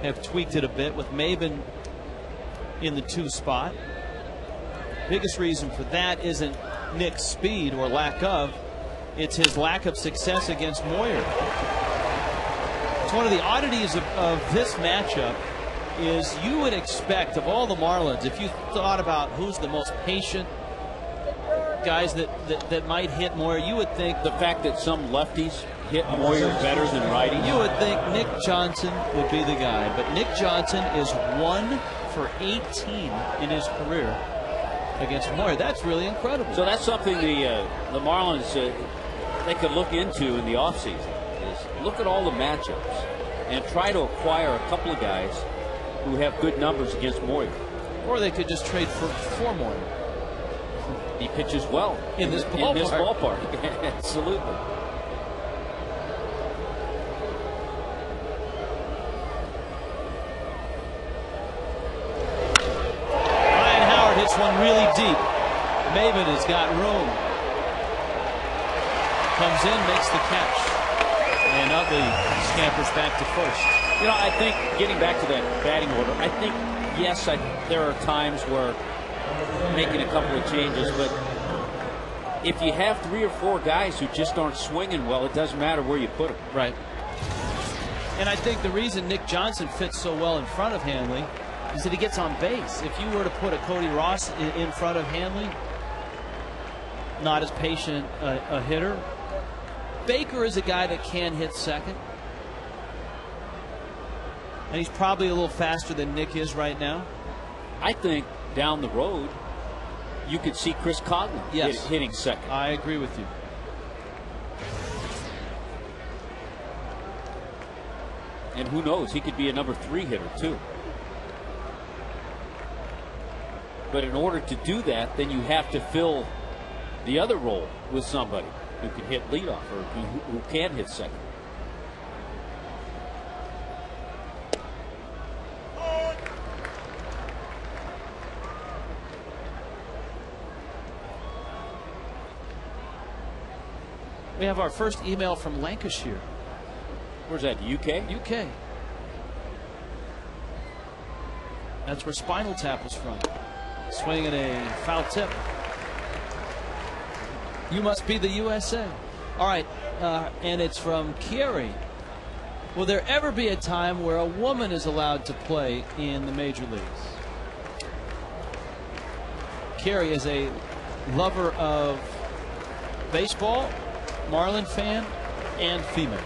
have tweaked it a bit with Maben in the 2 spot. Biggest reason for that isn't Nick's speed or lack of. It's his lack of success against Moyer. It's one of the oddities of this matchup is you would expect of all the Marlins, if you thought about who's the most patient guys that might hit Moyer, you would think the fact that some lefties hit Moyer better than righties. You would think Nick Johnson would be the guy, but Nick Johnson is 1 for 18 in his career against Moyer. That's really incredible. So that's something the Marlins they could look into in the offseason. Is look at all the matchups and try to acquire a couple of guys who have good numbers against Moyer. Or they could just trade for Moyer. He pitches well in this ballpark. In this ballpark. Absolutely. Ryan Howard hits one really deep. Maben has got room. Comes in, makes the catch. And Utley scampers back to first. You know, I think getting back to that batting order, I think, yes, there are times where making a couple of changes, but if you have 3 or 4 guys who just aren't swinging well, it doesn't matter where you put them. Right. And I think the reason Nick Johnson fits so well in front of Hanley is that he gets on base. If you were to put a Cody Ross in front of Hanley, not as patient a hitter. Baker is a guy that can hit second. And he's probably a little faster than Nick is right now. I think down the road, you could see Chris Coghlan hitting second. I agree with you. And who knows, he could be a number 3 hitter too. But in order to do that, then you have to fill the other role with somebody who can hit leadoff or who can hit second. We have our first email from Lancashire. Where's that, UK? UK. That's where Spinal Tap was from. Swinging a foul tip. You must be the USA. All right, and it's from Kerry. Will there ever be a time where a woman is allowed to play in the major leagues? Kerry is a lover of baseball, Marlin fan, and female.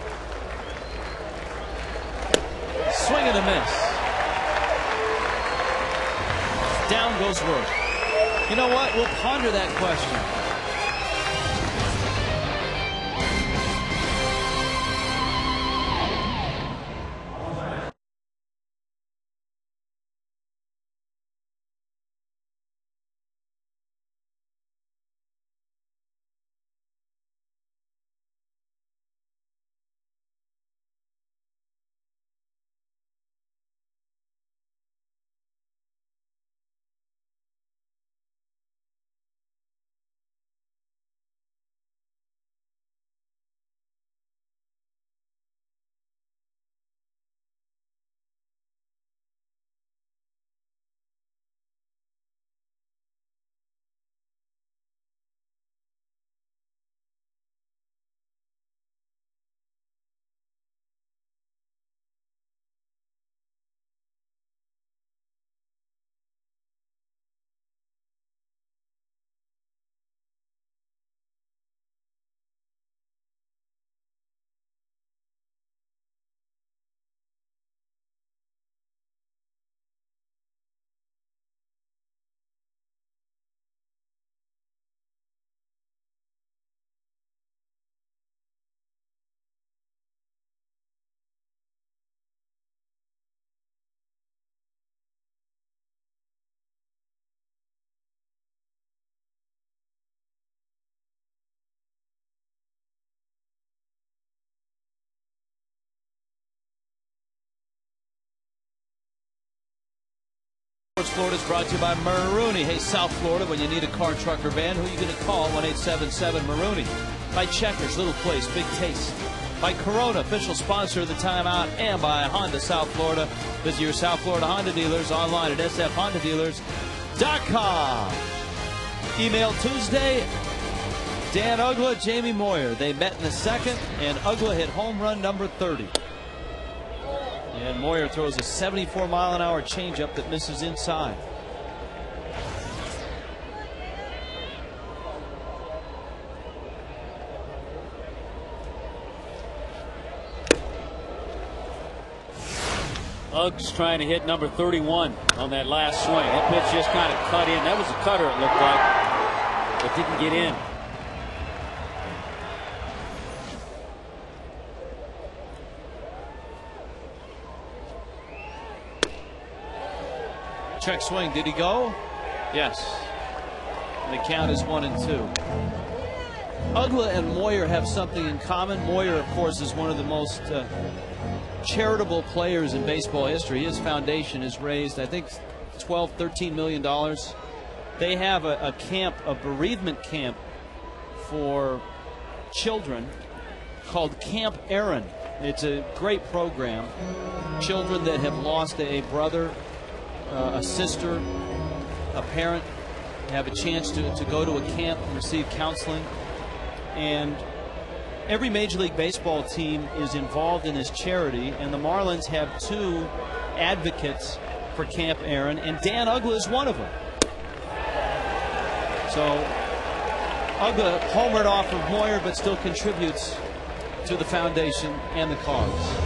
Swing and a miss. Down goes Rourke. You know what? We'll ponder that question. Florida is brought to you by Marooney. Hey, South Florida, when you need a car, truck, or van, who are you going to call? 1-877-Marooney. By Checkers, Little Place, Big Taste. By Corona, official sponsor of the Timeout, and by Honda South Florida. Visit your South Florida Honda dealers online at sfhondadealers.com. Email Tuesday, Dan Uggla, Jamie Moyer. They met in the second, and Uggla hit home run number 30. And Moyer throws a 74-mile-an-hour changeup that misses inside. Uggs trying to hit number 31 on that last swing. That pitch just kind of cut in. That was a cutter, it looked like, but didn't get in. Check swing. Did he go? Yes. And the count is 1-2. Uggla and Moyer have something in common. Moyer, of course, is one of the most charitable players in baseball history. His foundation has raised, I think, $12, $13 million. They have a camp, a bereavement camp for children called Camp Aaron. It's a great program. Children that have lost a brother, a sister, a parent, have a chance to go to a camp and receive counseling. And every Major League Baseball team is involved in this charity, and the Marlins have 2 advocates for Camp Aaron, and Dan Uggla is one of them. So Uggla homered off of Moyer, but still contributes to the foundation and the cause.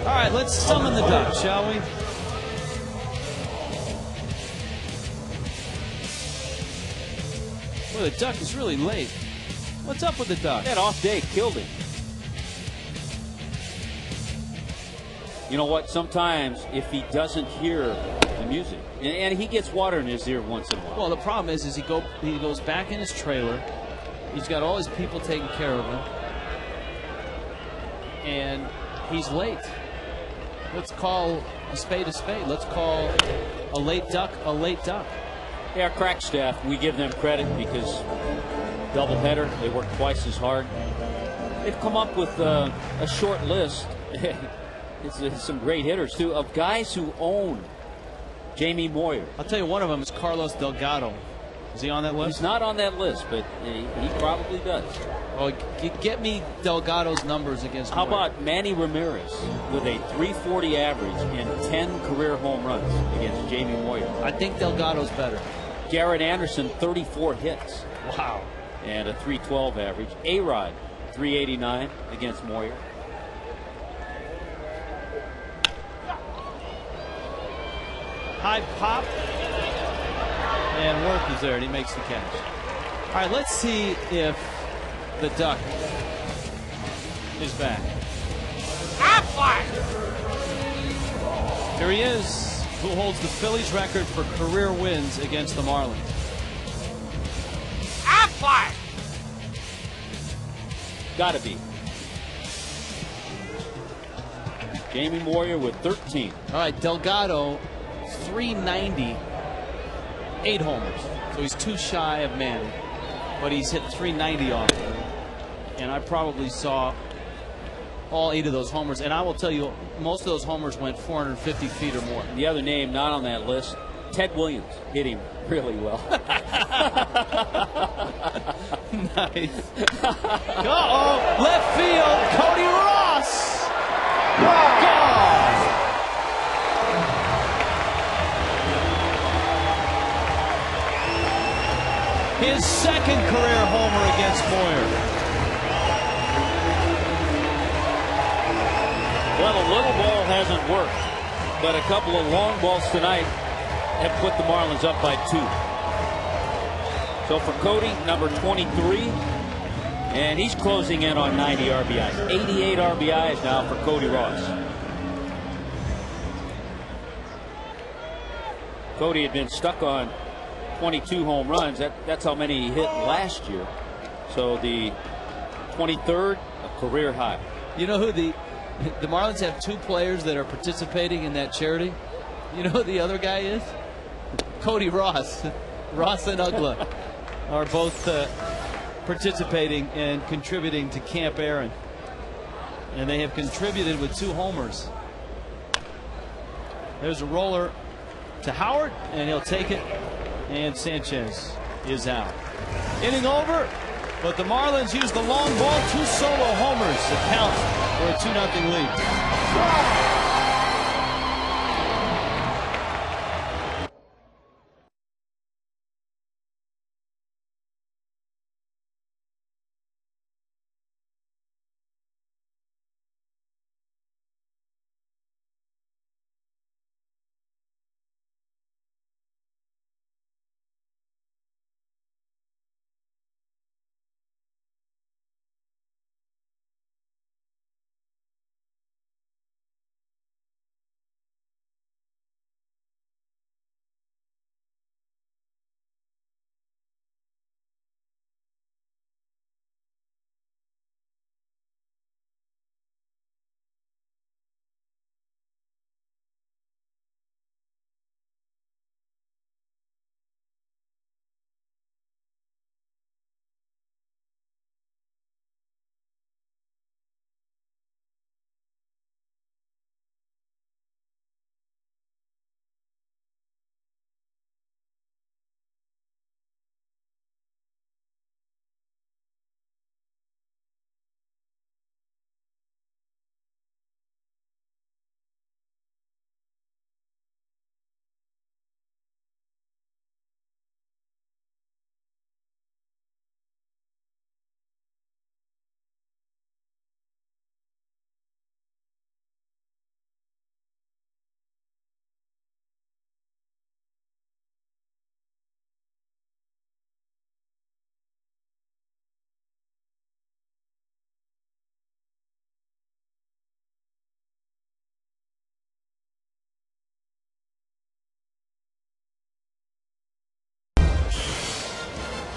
All right, let's summon the duck, shall we? Well, the duck is really late. What's up with the duck? That off day killed him. You know what? Sometimes if he doesn't hear the music, and he gets water in his ear once in a while. Well, the problem is he goes back in his trailer. He's got all his people taking care of him, and he's late. Let's call a spade a spade. Let's call a late duck a late duck. Yeah, our crack staff, we give them credit because doubleheader, they work twice as hard. They've come up with a short list. It's some great hitters, too, of guys who own Jamie Moyer. I'll tell you, one of them is Carlos Delgado. Is he on that list? He's not on that list, but he probably does. Well, get me Delgado's numbers against How Moyer. about Manny Ramirez with a .340 average and 10 career home runs against Jamie Moyer? I think Delgado's better. Garrett Anderson, 34 hits. Wow. And a 312 average. A-Rod, 389 against Moyer. High pop. And Worth is there, and he makes the catch. All right, let's see if the Duck is back. Here he is, who holds the Phillies record for career wins against the Marlins. Gotta be. Jamie Moyer with 13. All right, Delgado, 390, 8 homers. So he's 2 shy of Manning, but he's hit 390 off. And I probably saw all 8 of those homers. And I will tell you, most of those homers went 450 feet or more. The other name not on that list, Ted Williams, hit him really well. Nice. Uh-oh, left field, Cody Ross. Gone. His second career homer against Moyer. Well, a little ball hasn't worked, but a couple of long balls tonight have put the Marlins up by 2. So for Cody, number 23, and he's closing in on 90 RBIs. 88 RBIs now for Cody Ross. Cody had been stuck on 22 home runs. That's how many he hit last year. So the 23rd, a career high. You know who the Marlins have 2 players that are participating in that charity? You know who the other guy is? Cody Ross. Ross and Ugla are both participating and contributing to Camp Aaron. And they have contributed with 2 homers. There's a roller to Howard, and he'll take it. And Sanchez is out. Inning over, but the Marlins use the long ball, 2 solo homers to count for a 2-0 lead.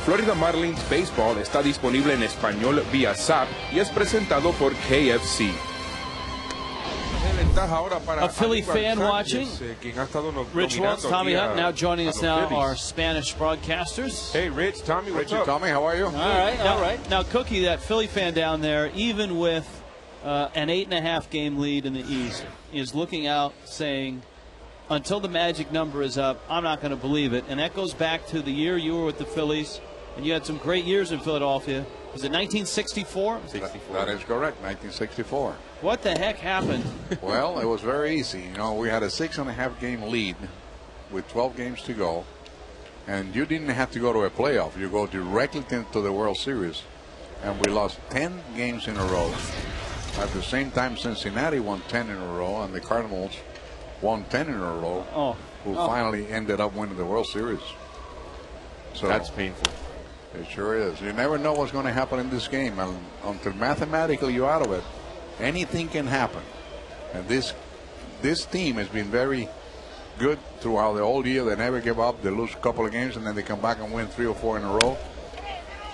Florida Marlins Baseball está disponible en español vía SAP y es presentado por KFC. A Philly fan watching. Rich Waltz, Tommy Hunt, now joining us now, our Spanish broadcasters. Hey, Rich, Tommy, what's up? Tommy, how are you? All right. Now, Cookie, that Philly fan down there, even with an 8.5 game lead in the East, is looking out saying, until the magic number is up, I'm not going to believe it. And that goes back to the year you were with the Phillies, and you had some great years in Philadelphia. Was it 1964? That is correct, 1964. What the heck happened? Well, it was very easy. You know, we had a 6.5 game lead with 12 games to go. and you didn't have to go to a playoff. You go directly to the World Series, and we lost 10 games in a row. At the same time, Cincinnati won 10 in a row, and the Cardinals won 10 in a row, who finally ended up winning the World Series. So that's painful. It sure is. You never know what's going to happen in this game, and until mathematically you're out of it, anything can happen. And this team has been very good throughout the whole year. They never give up. They lose a couple of games, and then they come back and win 3 or 4 in a row.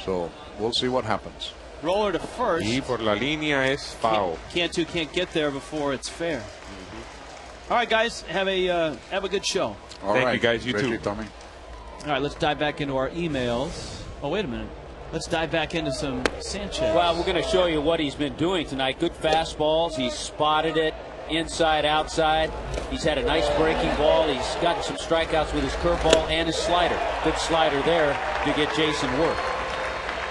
So we'll see what happens. Roller to first. Y por la línea es foul. Cantu can't get there before it's fair. All right, guys, have a good show. Thank you, guys. You too. Tommy. All right, let's dive back into our emails. Oh, wait a minute. Let's dive back into some Sanchez. Well, we're going to show you what he's been doing tonight. Good fastballs. He's spotted it inside, outside. He's had a nice breaking ball. He's gotten some strikeouts with his curveball and his slider. Good slider there to get Jason work.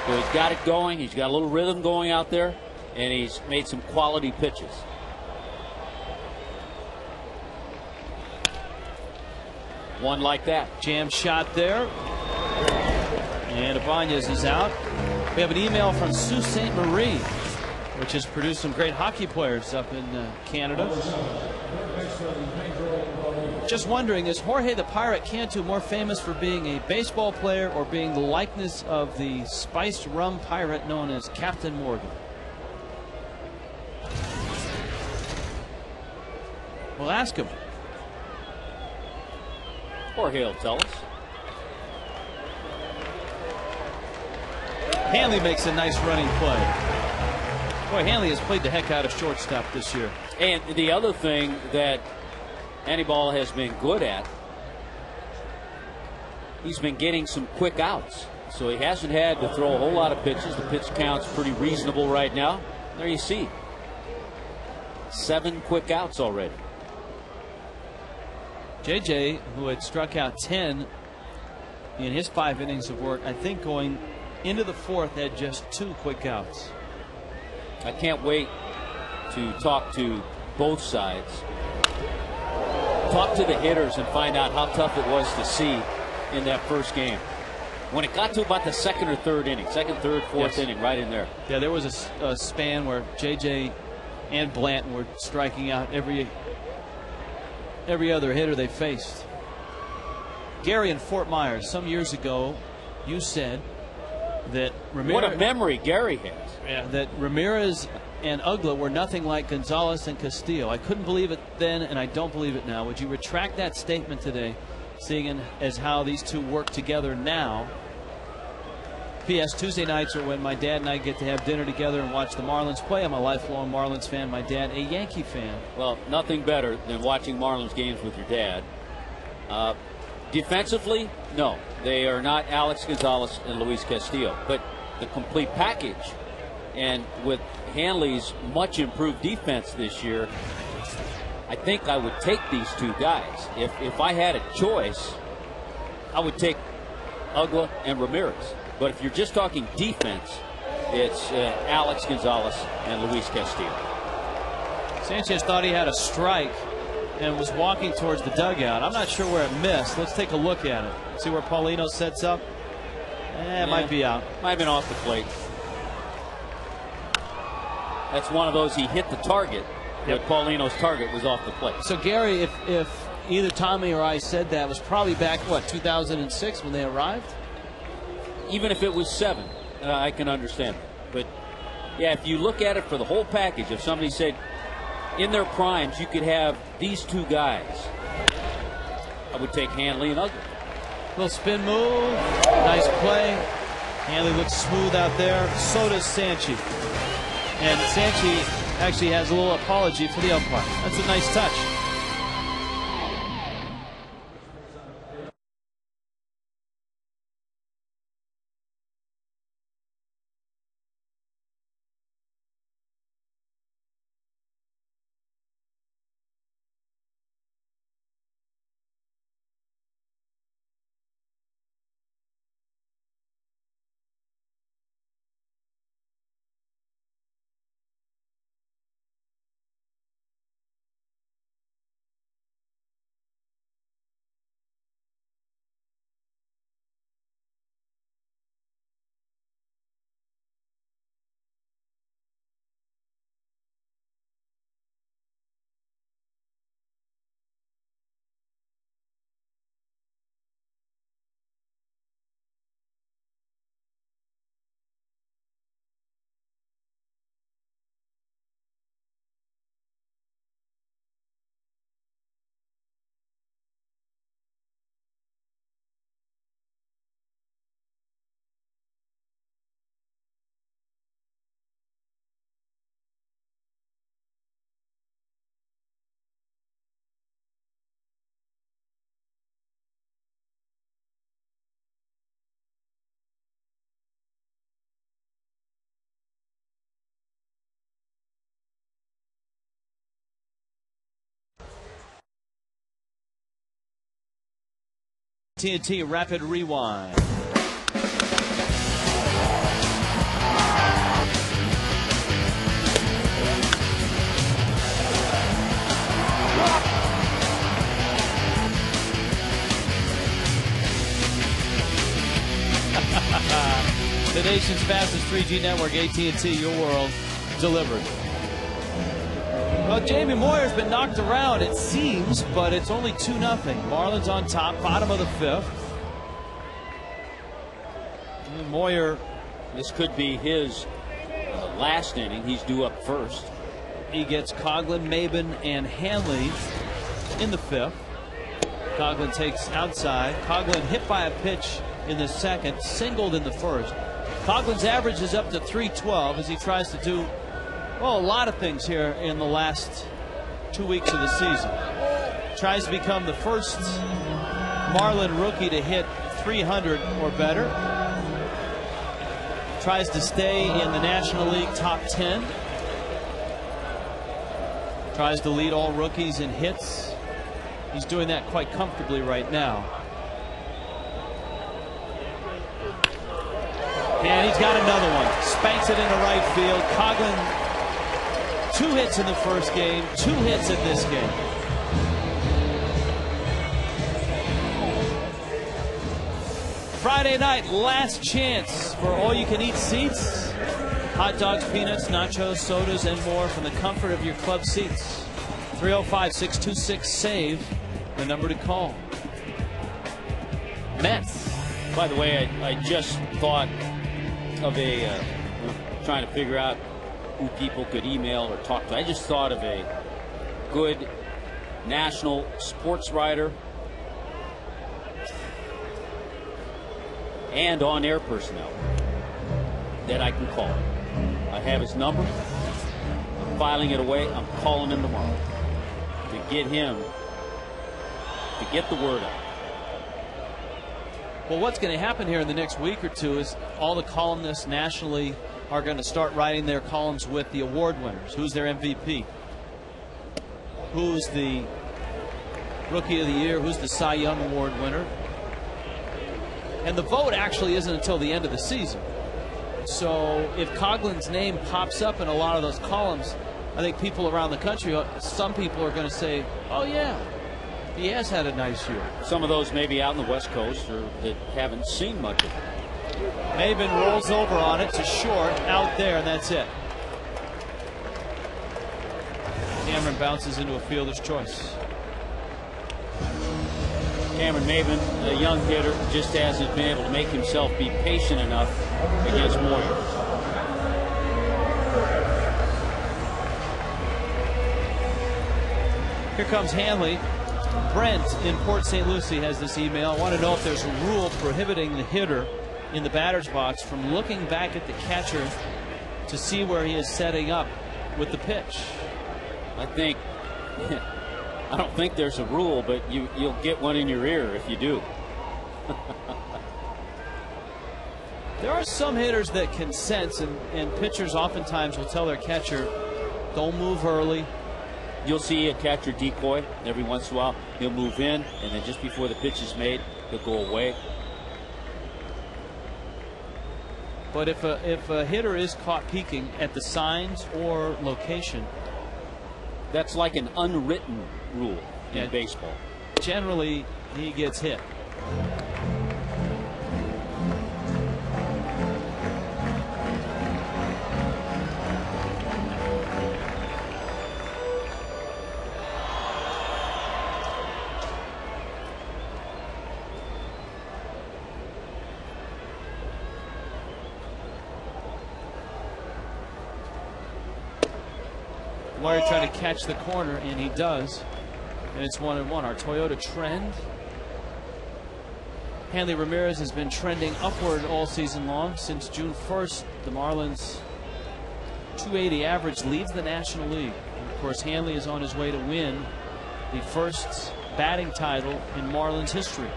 So he's got it going. He's got a little rhythm going out there, and he's made some quality pitches. One like that. Jam shot there. And Ibanez is out. We have an email from Sault Ste. Marie, which has produced some great hockey players up in Canada. Just wondering, is Jorge the Pirate Cantu more famous for being a baseball player or being the likeness of the spiced rum pirate known as Captain Morgan? We'll ask him. Jorge will tell us. Hanley makes a nice running play. Boy, Hanley has played the heck out of shortstop this year. And the other thing that Anibal has been good at, he's been getting some quick outs. So he hasn't had to throw a whole lot of pitches. The pitch count's pretty reasonable right now. There you see. 7 quick outs already. JJ, who had struck out 10 in his 5 innings of work, I think going into the 4th had just 2 quick outs. I can't wait to talk to both sides. Talk to the hitters and find out how tough it was to see in that first game. When it got to about the 2nd or 3rd inning, 2nd, 3rd, 4th inning, right in there. Yeah, there was a span where JJ and Blanton were striking out every other hitter they faced. Gary in Fort Myers, some years ago, you said that Ramirez. What a memory Gary has. Yeah, that Ramirez and Ugla were nothing like Gonzalez and Castillo. I couldn't believe it then, and I don't believe it now. Would you retract that statement today, seeing as how these two work together now? P.S. Tuesday nights are when my dad and I get to have dinner together and watch the Marlins play. I'm a lifelong Marlins fan. My dad, a Yankee fan. Well, nothing better than watching Marlins games with your dad. Defensively, no. They are not Alex Gonzalez and Luis Castillo. But the complete package, and with Hanley's much improved defense this year, I think I would take these two guys. If I had a choice, I would take Ugla and Ramirez. But if you're just talking defense, it's Alex Gonzalez and Luis Castillo. Sanchez thought he had a strike and was walking towards the dugout. I'm not sure where it missed. Let's take a look at it. See where Paulino sets up? It might be out. Might have been off the plate. That's one of those he hit the target, but Paulino's target was off the plate. So, Gary, if either Tommy or I said that, it was probably back, what, 2006 when they arrived? Even if it was 7, I can understand it. But, yeah, if you look at it for the whole package, if somebody said in their primes you could have these two guys, I would take Hanley and Ugla. Little spin move. Nice play. Hanley looks smooth out there. So does Sanchi. And Sanchi actually has a little apology for the umpire. That's a nice touch. AT&T Rapid Rewind. The nation's fastest 3G network, AT&T, your world, delivered. Well, Jamie Moyer's been knocked around, it seems, but it's only 2-0. Marlins on top, bottom of the 5th. Moyer, this could be his last inning. He's due up first. He gets Coghlan, Maben, and Hanley in the 5th. Coghlan takes outside. Coghlan hit by a pitch in the 2nd, singled in the 1st. Coghlan's average is up to 312 as he tries to do, well, a lot of things here in the last 2 weeks of the season. Tries to become the first Marlin rookie to hit 300 or better. Tries to stay in the National League top 10. Tries to lead all rookies in hits. He's doing that quite comfortably right now. And he's got another one. Spanks it into right field. Coghlan, 2 hits in the first game, 2 hits in this game. Friday night, last chance for all-you-can-eat seats. Hot dogs, peanuts, nachos, sodas, and more from the comfort of your club seats. 305-626-SAVE, the number to call. Mets. By the way, I just thought of trying to figure out who people could email or talk to. I just thought of a good national sports writer and on-air personnel that I can call. I have his number. I'm filing it away. I'm calling him tomorrow to get the word out. Well, what's going to happen here in the next week or two is all the columnists nationally are going to start writing their columns with the award winners. Who's their MVP? Who's the Rookie of the Year? Who's the Cy Young Award winner? And the vote actually isn't until the end of the season. So if Coghlan's name pops up in a lot of those columns, I think people around the country, some people are going to say, oh yeah, he has had a nice year. Some of those maybe out in the West Coast or that haven't seen much of it. Maben rolls over on it to short, out there, and that's it. Cameron bounces into a fielder's choice. Cameron Maben, a young hitter, just hasn't been able to make himself be patient enough against Moyer. Here comes Hanley. Brent in Port St. Lucie has this email. I want to know if there's a rule prohibiting the hitter in the batter's box from looking back at the catcher to see where he is setting up with the pitch. I don't think there's a rule, but you'll get one in your ear if you do. There are some hitters that can sense, and pitchers oftentimes will tell their catcher, don't move early. You'll see a catcher decoy every once in a while. He'll move in, and then just before the pitch is made, he'll go away. But if a hitter is caught peeking at the signs or location, that's like an unwritten rule in baseball. Generally, he gets hit. Moyer trying to catch the corner, and he does. And it's 1-1. Our Toyota trend. Hanley Ramirez has been trending upward all season long. Since June 1st, the Marlins' 280 average leads the National League. And of course, Hanley is on his way to win the first batting title in Marlins history.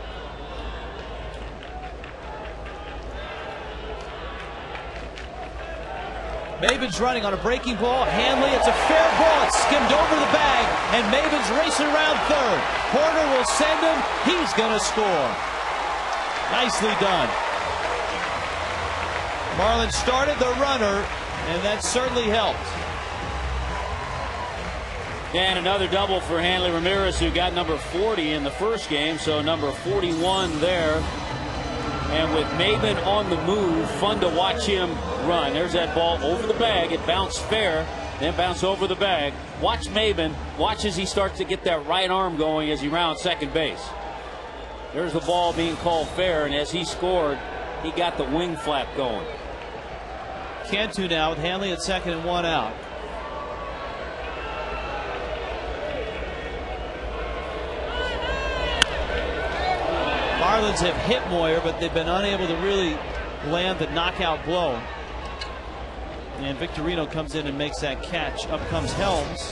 Maben's running on a breaking ball. Hanley, it's a fair ball. It's skimmed over the bag, and Maben's racing around third. Porter will send him. He's going to score. Nicely done. Marlins started the runner, and that certainly helped. And another double for Hanley Ramirez, who got number 40 in the first game, so number 41 there. And with Maben on the move, fun to watch him run. There's that ball over the bag. It bounced fair, then bounced over the bag. Watch Maben. Watch as he starts to get that right arm going as he rounds second base. There's the ball being called fair, and as he scored, he got the wing flap going. Cantu now with Hanley at second and one out. Marlins have hit Moyer, but they've been unable to really land the knockout blow. And Victorino comes in and makes that catch. Up comes Helms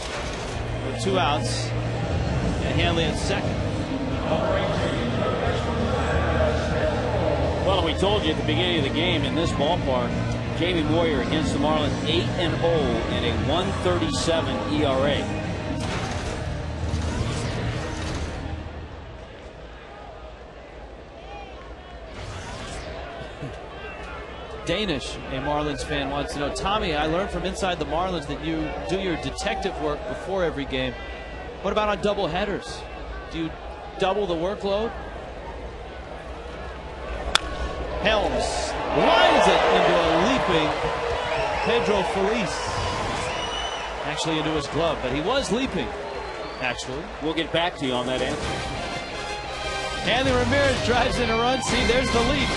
with 2 outs. And Hanley at second. Well, we told you at the beginning of the game, in this ballpark, Jamie Moyer against the Marlins 8-0 and a 1.37 ERA. Danish, a Marlins fan, wants to know, Tommy, I learned from inside the Marlins that you do your detective work before every game. What about on double headers? Do you double the workload? Helms lines it into a leaping Pedro Feliz. Actually into his glove, but he was leaping, actually. We'll get back to you on that answer. Hanley Ramirez drives in a run. See, there's the leap.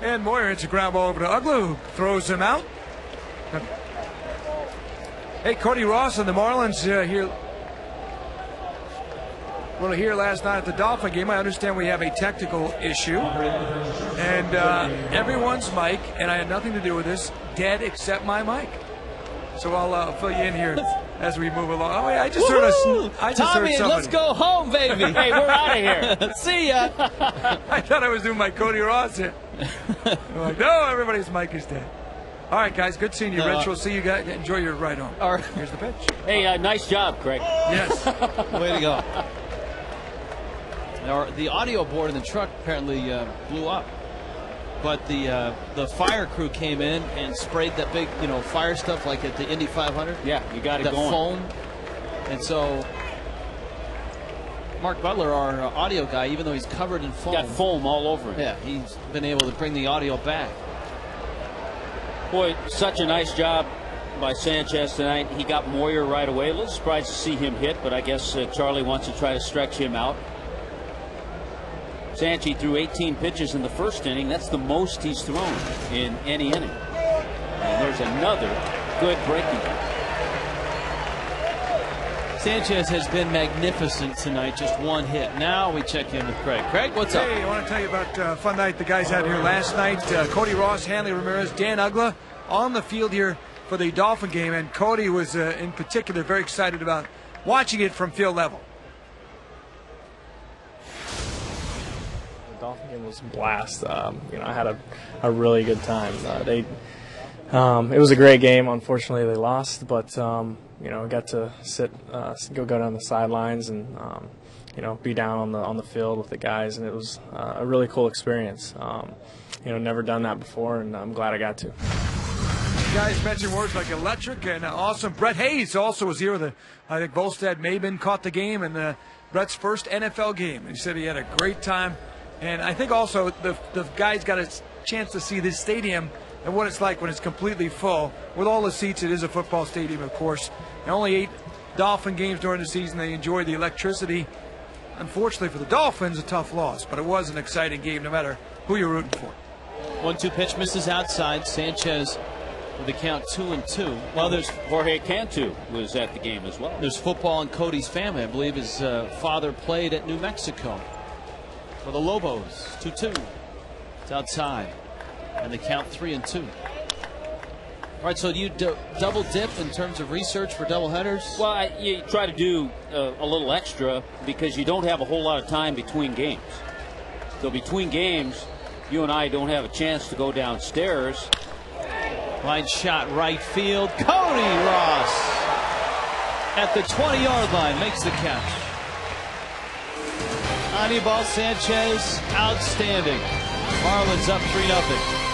And Moyer hits a ground ball over to Ugla, who throws him out. Hey, Cody Ross and the Marlins here. Well, here last night at the Dolphin game, I understand we have a technical issue. And everyone's mic, and I had nothing to do with this, dead except my mic. So I'll fill you in here as we move along. Oh, yeah, I just heard Tommy, somebody. let's go home, baby. Hey, we're out of here. See ya. I thought I was doing my Cody Ross here. I'm like, no, everybody's mic is dead. All right, guys, good seeing you, Rich. We'll see you guys. Enjoy your ride home. All right. Here's the pitch. Hey, nice job, Craig. Yes. Way to go. The audio board in the truck apparently blew up. but the fire crew came in and sprayed that big, fire stuff like at the Indy 500. Yeah, you got it the going. Foam. And so Mark Butler, our audio guy, even though he's covered in foam, got foam all over him. Yeah, he's been able to bring the audio back. Boy, such a nice job by Sanchez tonight. He got Moyer right away. A little surprised to see him hit, but I guess Charlie wants to try to stretch him out. Sanchi threw 18 pitches in the first inning. That's the most he's thrown in any inning. And there's another good breaking ball. Sanchez has been magnificent tonight, just one hit. Now we check in with Craig. Craig, what's up? Hey, I want to tell you about a fun night the guys had here last night. Cody Ross, Hanley Ramirez, Dan Ugla on the field here for the Dolphin game, and Cody was in particular very excited about watching it from field level. The Dolphin game was a blast. I had a really good time. It was a great game. Unfortunately, they lost, but got to go down the sidelines and be down on the field with the guys, and it was a really cool experience. Never done that before, and I'm glad I got to. You guys mentioned words like electric and awesome. Brett Hayes also was here. I think Volstad Maben caught the game, and Brett's first NFL game. He said he had a great time, and I think also the guys got a chance to see this stadium and what it's like when it's completely full. With all the seats, it is a football stadium, of course. And only 8 Dolphin games during the season. They enjoyed the electricity. Unfortunately for the Dolphins, a tough loss, but it was an exciting game no matter who you're rooting for. 1-2 pitch misses outside. Sanchez with the count 2-2. Well, there's Jorge Cantu was at the game as well. There's football in Cody's family. I believe his father played at New Mexico for the Lobos. 2-2. It's outside. And the count 3-2. All right, so do you double dip in terms of research for doubleheaders? Well, you try to do a little extra because you don't have a whole lot of time between games. So between games, you and I don't have a chance to go downstairs. Line shot right field. Cody Ross at the 20-yard line makes the catch. Anibal Sanchez, outstanding. Marlins up 3-0.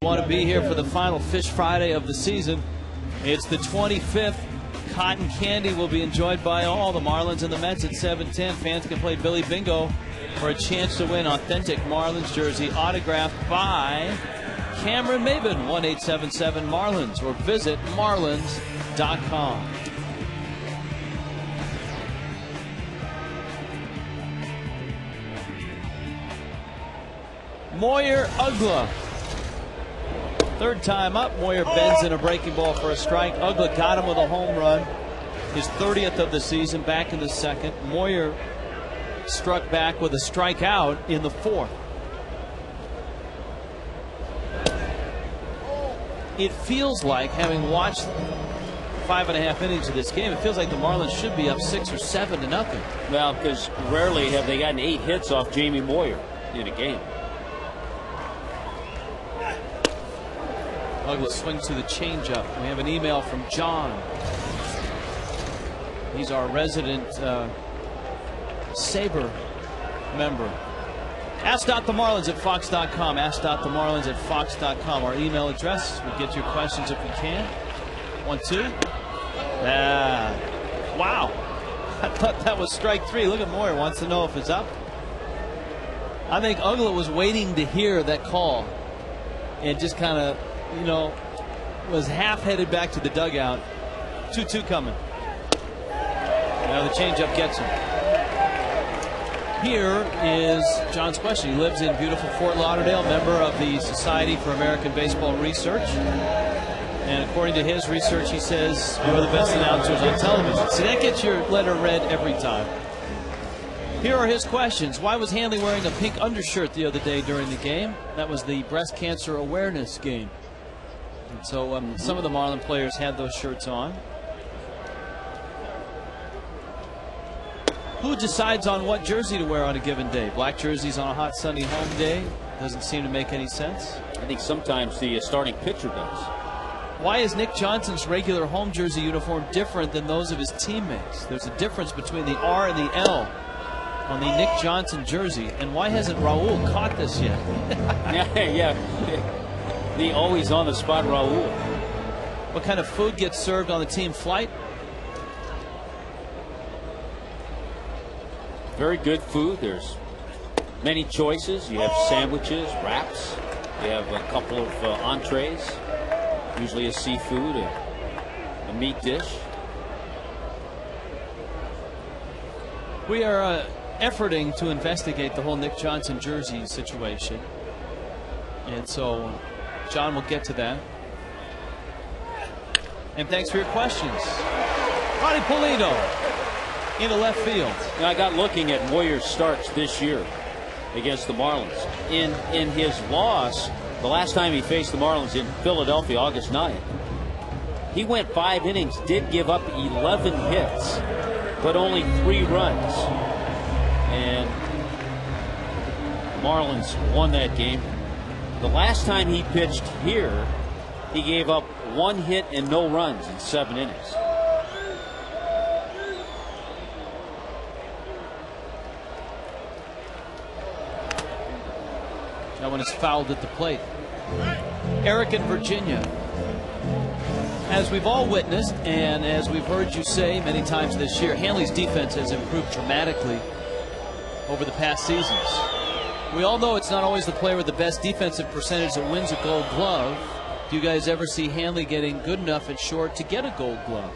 Want to be here for the final Fish Friday of the season. It's the 25th. Cotton candy will be enjoyed by all. The Marlins and the Mets at 7:10. Fans can play Billy Bingo for a chance to win authentic Marlins jersey autographed by Cameron Maben, 1-877-MARLINS, or visit marlins.com. Moyer Ugla. Third time up, Moyer bends in a breaking ball for a strike. Ugla got him with a home run. His 30th of the season, back in the second. Moyer struck back with a strikeout in the fourth. It feels like, having watched 5.5 innings of this game, it feels like the Marlins should be up 6 or 7 to nothing. Well, because rarely have they gotten 8 hits off Jamie Moyer in a game. Douglas swings to the changeup. We have an email from John. He's our resident Sabre member. Ask.themarlins@fox.com. Ask.themarlins@fox.com. Our email address. We'll get your questions if we can. 1-2. Wow. I thought that was strike 3. Look at Moyer. Wants to know if it's up. I think Uggla was waiting to hear that call and just kind of, was half headed back to the dugout. 2-2 coming. Now the changeup gets him. Here is John's question. He lives in beautiful Fort Lauderdale, member of the Society for American Baseball Research. And according to his research, he says you're the best announcers on television. See, that gets your letter read every time. Here are his questions. Why was Hanley wearing a pink undershirt the other day during the game? That was the breast cancer awareness game. And so some of the Marlin players had those shirts on. Who decides on what jersey to wear on a given day? Black jerseys on a hot sunny home day? Doesn't seem to make any sense. I think sometimes the starting pitcher does. Why is Nick Johnson's regular home jersey uniform different than those of his teammates? There's a difference between the R and the L on the Nick Johnson jersey. And why hasn't Raul caught this yet? Yeah. The always on the spot Raul. What kind of food gets served on the team flight? Very good food. There's many choices. You have sandwiches, wraps. You have a couple of entrees, usually a seafood, a meat dish. We are efforting to investigate the whole Nick Johnson jersey situation. And so John will get to that. And thanks for your questions. Ronnie Polito into left field. Now, I got looking at Moyer's starts this year against the Marlins. In his loss, the last time he faced the Marlins in Philadelphia, August 9th, he went 5 innings, did give up 11 hits, but only 3 runs. And the Marlins won that game. The last time he pitched here, he gave up 1 hit and no runs in 7 innings. That one is fouled at the plate. Eric in Virginia. As we've all witnessed, and as we've heard you say many times this year, Hanley's defense has improved dramatically over the past seasons. We all know it's not always the player with the best defensive percentage that wins a Gold Glove. Do you guys ever see Hanley getting good enough at short to get a Gold Glove?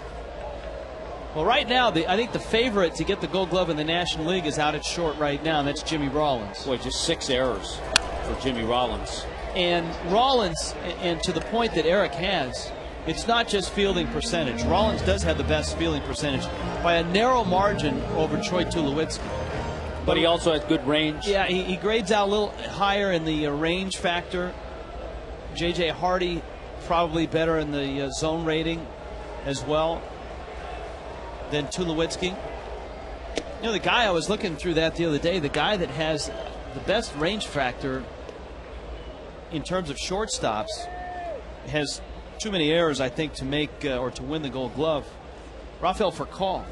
Well, right now, I think the favorite to get the Gold Glove in the National League is out at short right now, and that's Jimmy Rollins. Boy, just 6 errors for Jimmy Rollins. And Rollins, and to the point that Eric has, it's not just fielding percentage. Rollins does have the best fielding percentage by a narrow margin over Troy Tulowitzki. But he also has good range. Yeah, he grades out a little higher in the range factor. J.J. Hardy probably better in the zone rating as well than Tulowitzki. You know, the guy, I was looking through that the other day, the guy that has the best range factor in terms of shortstops has too many errors, I think, to make or to win the Gold Glove. Rafael Furcal.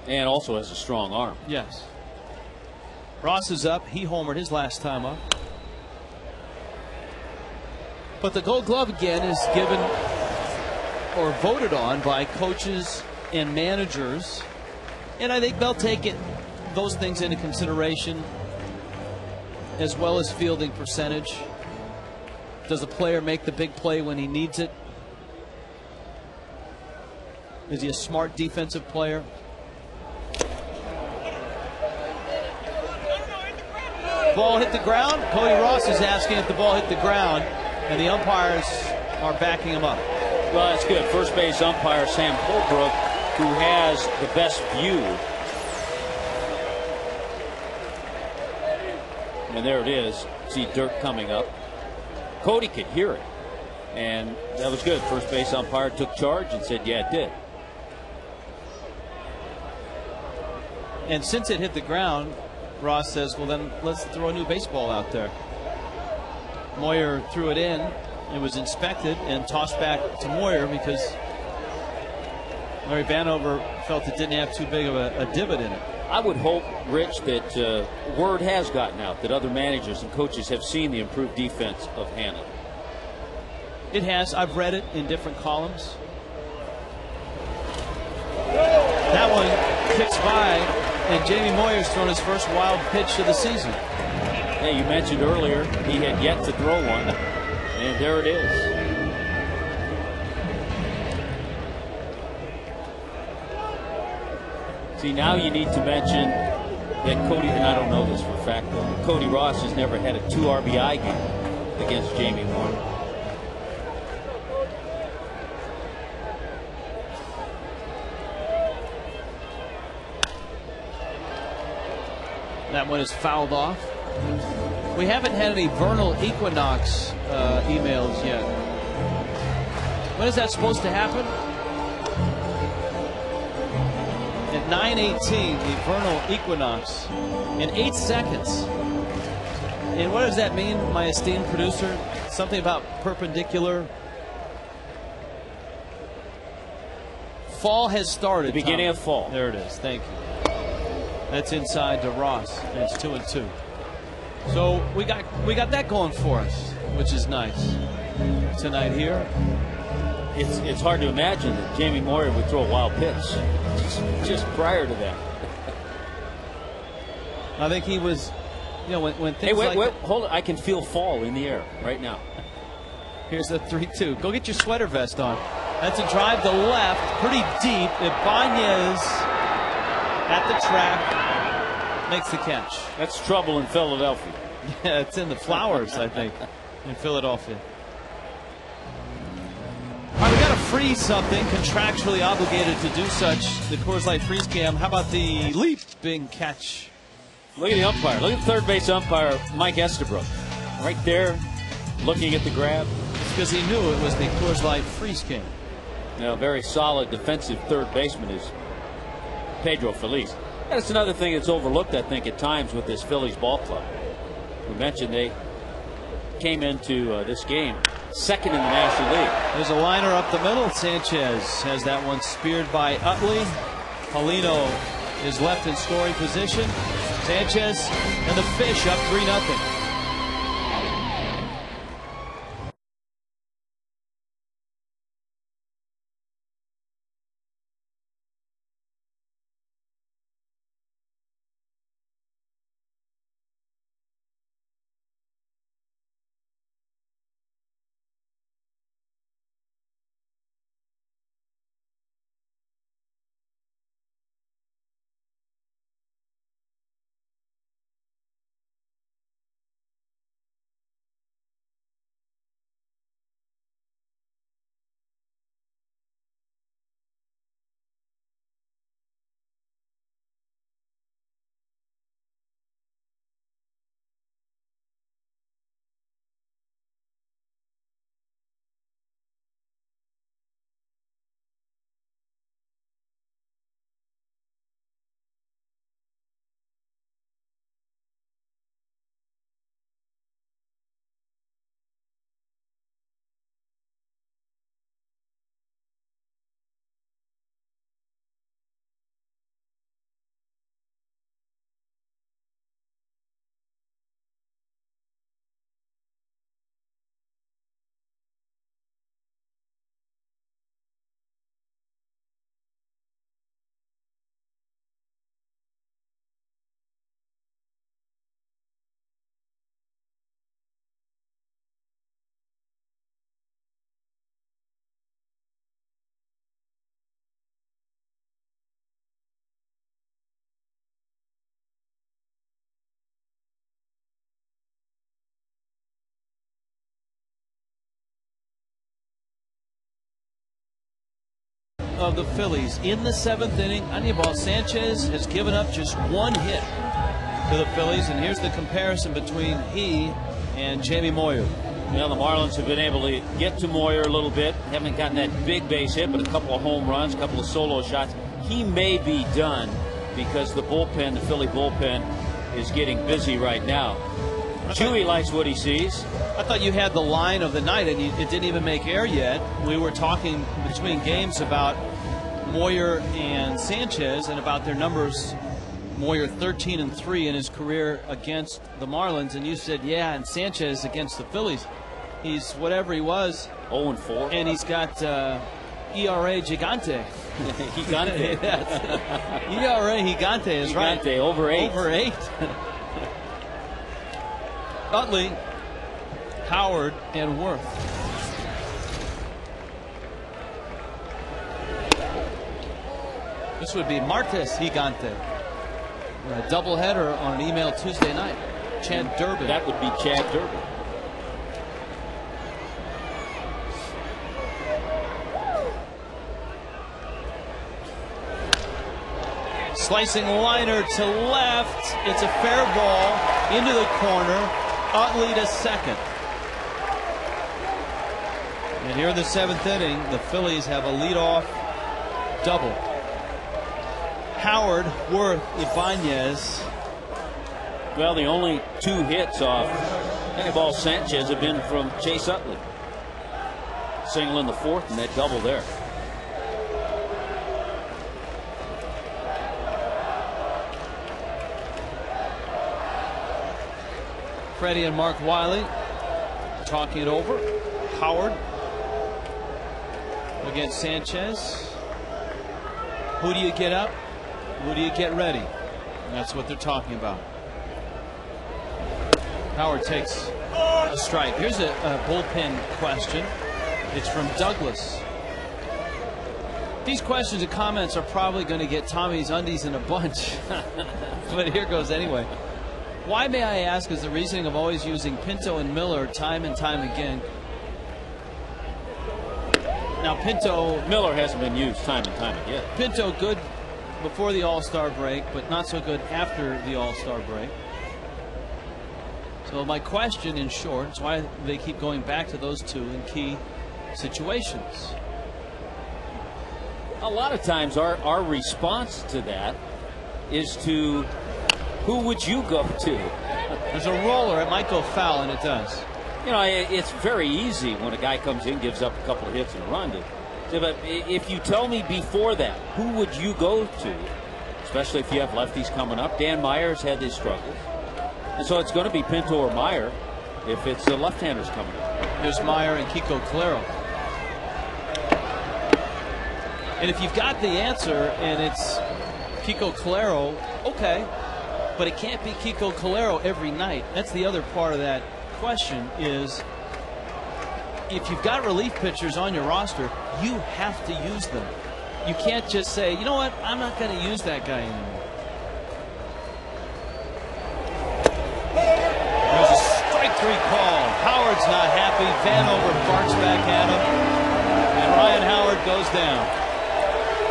And also has a strong arm. Yes. Ross is up. He homered his last time up. But the Gold Glove again is given or voted on by coaches and managers. And I think they'll take those things into consideration, as well as fielding percentage. Does a player make the big play when he needs it? Is he a smart defensive player? Ball hit the ground. Cody Ross is asking if the ball hit the ground, and the umpires are backing him up. Well, that's good. First base umpire Sam Holbrook, who has the best view. And there it is. See dirt coming up. Cody could hear it. And that was good. First base umpire took charge and said, yeah, it did. And since it hit the ground, Ross says, well, then let's throw a new baseball out there. Moyer threw it in. It was inspected and tossed back to Moyer because Larry Vanover felt it didn't have too big of a divot in it. I would hope, Rich, that word has gotten out that other managers and coaches have seen the improved defense of Hanley. It has. I've read it in different columns. That one kicks by, and Jamie Moyer's thrown his first wild pitch of the season. Yeah, you mentioned earlier he had yet to throw one, and there it is. See, now you need to mention that Cody, and I don't know this for a fact, though, Cody Ross has never had a 2 RBI game against Jamie Moyer. That one is fouled off. We haven't had any vernal equinox emails yet. When is that supposed to happen? At 9:18, the vernal equinox in 8 seconds. And what does that mean, my esteemed producer? Something about perpendicular. Fall has started. The beginning of fall. There it is. Thank you. That's inside to Ross, and it's 2-2. So we got that going for us, which is nice tonight here. It's hard to imagine that Jamie Moyer would throw a wild pitch just prior to that. I think he was, you know, when things hey, wait, like hold it. I can feel fall in the air right now. Here's the 3-2. Go get your sweater vest on. That's a drive to left, pretty deep. Ibanez at the track makes the catch. That's trouble in Philadelphia. Yeah, it's in the flowers, I think, in Philadelphia. All right, we got to freeze something, contractually obligated to do such. The Coors Light freeze cam. How about the leaping catch? Look at the umpire. Look at the third base umpire, Mike Estabrook. Right there, looking at the grab. It's because he knew it was the Coors Light freeze cam. Now, a very solid defensive third baseman is Pedro Feliz. That's another thing that's overlooked, I think, at times with this Phillies ball club. We mentioned they came into this game second in the National League. There's a liner up the middle. Sanchez has that one speared by Utley. Paulino is left in scoring position. Sanchez and the Fish up 3-0. Of the Phillies in the 7th inning. Anibal Sanchez has given up just 1 hit to the Phillies, and here's the comparison between he and Jamie Moyer. Well, the Marlins have been able to get to Moyer a little bit. Haven't gotten that big base hit, but a couple of home runs, a couple of solo shots. He may be done because the bullpen, the Philly bullpen, is getting busy right now. Chewy likes what he sees. I thought you had the line of the night, and it didn't even make air yet. We were talking between games about Moyer and Sanchez and about their numbers. Moyer 13-3 in his career against the Marlins, and you said, yeah, and Sanchez against the Phillies, he's whatever he was, 0-4, and he's got ERA Gigante. Gigante. ERA Gigante is Gigante, right. over 8. Over 8. Utley, Howard, and Worth. This would be Martes Gigante. A doubleheader on an email Tuesday night. Chad Durbin. That would be Chad Durbin. Slicing liner to left. It's a fair ball into the corner. Utley to second. And here in the 7th inning, the Phillies have a leadoff double. Howard, Worth, Ibanez. Well, the only 2 hits off Anibal Sanchez have been from Chase Utley. Single in the 4th and that double there. Freddie and Mark Wiley talking it over. Howard against Sanchez. Who do you get up? Who do you get ready? And that's what they're talking about. Howard takes a strike. Here's a bullpen question. It's from Douglas. These questions and comments are probably going to get Tommy's undies in a bunch. But here goes anyway. Why, may I ask, is the reasoning of always using Pinto and Miller time and time again? Now, Miller hasn't been used time and time again. Pinto good before the All-Star break, but not so good after the All-Star break. So my question, in short, is why they keep going back to those two in key situations. A lot of times our response to that is to, who would you go to? There's a roller, it might go foul, and it does. You know, it's very easy when a guy comes in, gives up a couple of hits and a run. But if you tell me before that, who would you go to? Especially if you have lefties coming up. Dan Myers had his struggles. And so it's going to be Pinto or Meyer if it's the left-handers coming up. There's Meyer and Kiko Calero. And if you've got the answer and it's Kiko Calero, okay. But it can't be Kiko Calero every night. That's the other part of that question is, if you've got relief pitchers on your roster, you have to use them. You can't just say, you know what, I'm not going to use that guy anymore. There's a strike 3 call. Howard's not happy. Vanover barks back at him. And Ryan Howard goes down.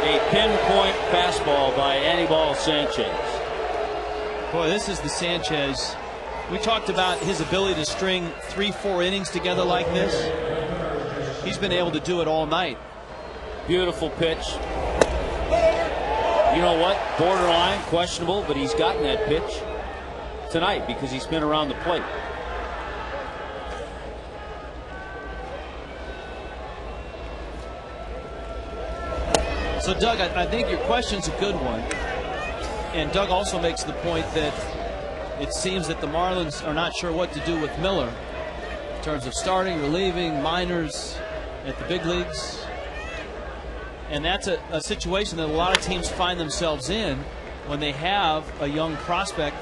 A pinpoint fastball by Anibal Sanchez. Boy, this is the Sanchez. We talked about his ability to string 3-4 innings together like this. He's been able to do it all night. Beautiful pitch. You know what? Borderline, questionable, but he's gotten that pitch tonight because he's been around the plate. So, Doug, I think your question's a good one. And Doug also makes the point that it seems that the Marlins are not sure what to do with Miller in terms of starting, relieving, minors at the big leagues. And that's a situation that a lot of teams find themselves in when they have a young prospect.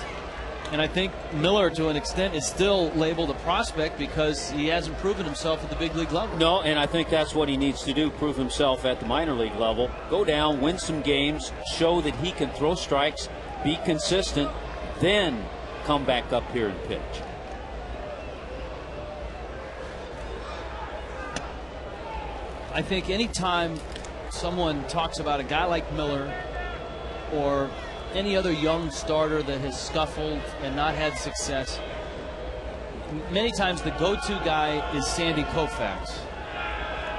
And I think Miller, to an extent, is still labeled a prospect because he hasn't proven himself at the big league level. No, and I think that's what he needs to do, prove himself at the minor league level. Go down, win some games, show that he can throw strikes, be consistent, then come back up here and pitch. I think anytime someone talks about a guy like Miller or any other young starter that has scuffled and not had success, many times the go-to guy is Sandy Koufax,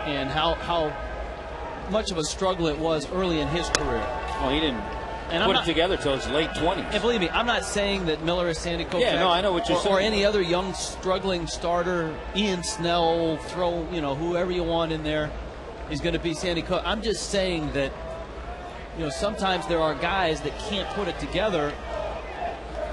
and how much of a struggle it was early in his career. Well, he didn't put it together till his late 20s. And believe me, I'm not saying that Miller is Sandy Koufax. Yeah, no, I know what you're saying. Or any other young struggling starter, Ian Snell, throw, whoever you want in there is going to be Sandy Koufax. I'm just saying that, sometimes there are guys that can't put it together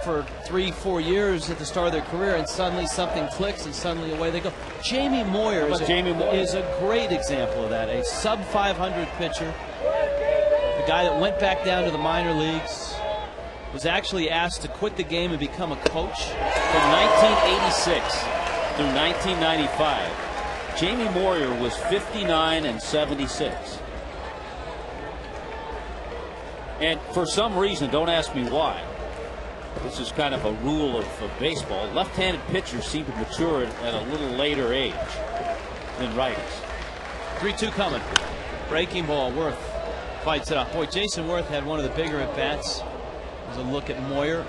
for 3-4 years at the start of their career, and suddenly something clicks and suddenly away they go. Jamie Moyer is a great example of that. A sub-500 pitcher, a guy that went back down to the minor leagues, was actually asked to quit the game and become a coach. From 1986 through 1995, Jamie Moyer was 59 and 76. And for some reason, don't ask me why, this is kind of a rule of baseball, left-handed pitchers seem to mature at a little later age than righties. 3-2 coming. Breaking ball. Worth fights it off. Boy, Jason Worth had one of the bigger at-bats. There's a look at Moyer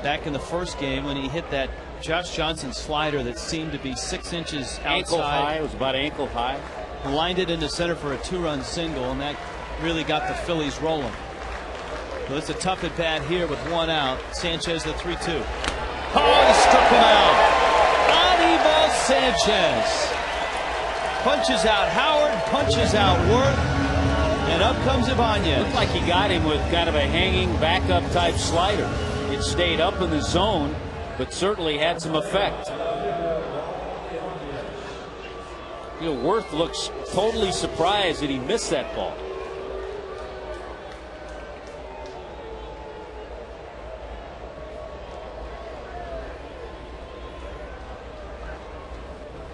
back in the first game when he hit that Josh Johnson slider that seemed to be 6 inches outside. Ankle high. It was about ankle high. Lined it into center for a 2-run single, and that really got the Phillies rolling. So it's a tough at bat here with 1 out. Sanchez the 3-2. Oh, he struck him out. Anibal Sanchez punches out Howard, punches out Worth, and up comes Ibanez. Looked like he got him with kind of a hanging backup type slider. It stayed up in the zone, but certainly had some effect. Worth looks totally surprised that he missed that ball.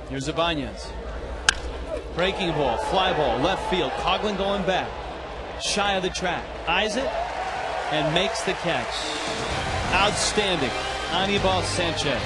Here's Ibanez. Breaking ball, fly ball, left field. Coughlin going back. Shy of the track. Eyes it and makes the catch. Outstanding. Anibal Sanchez.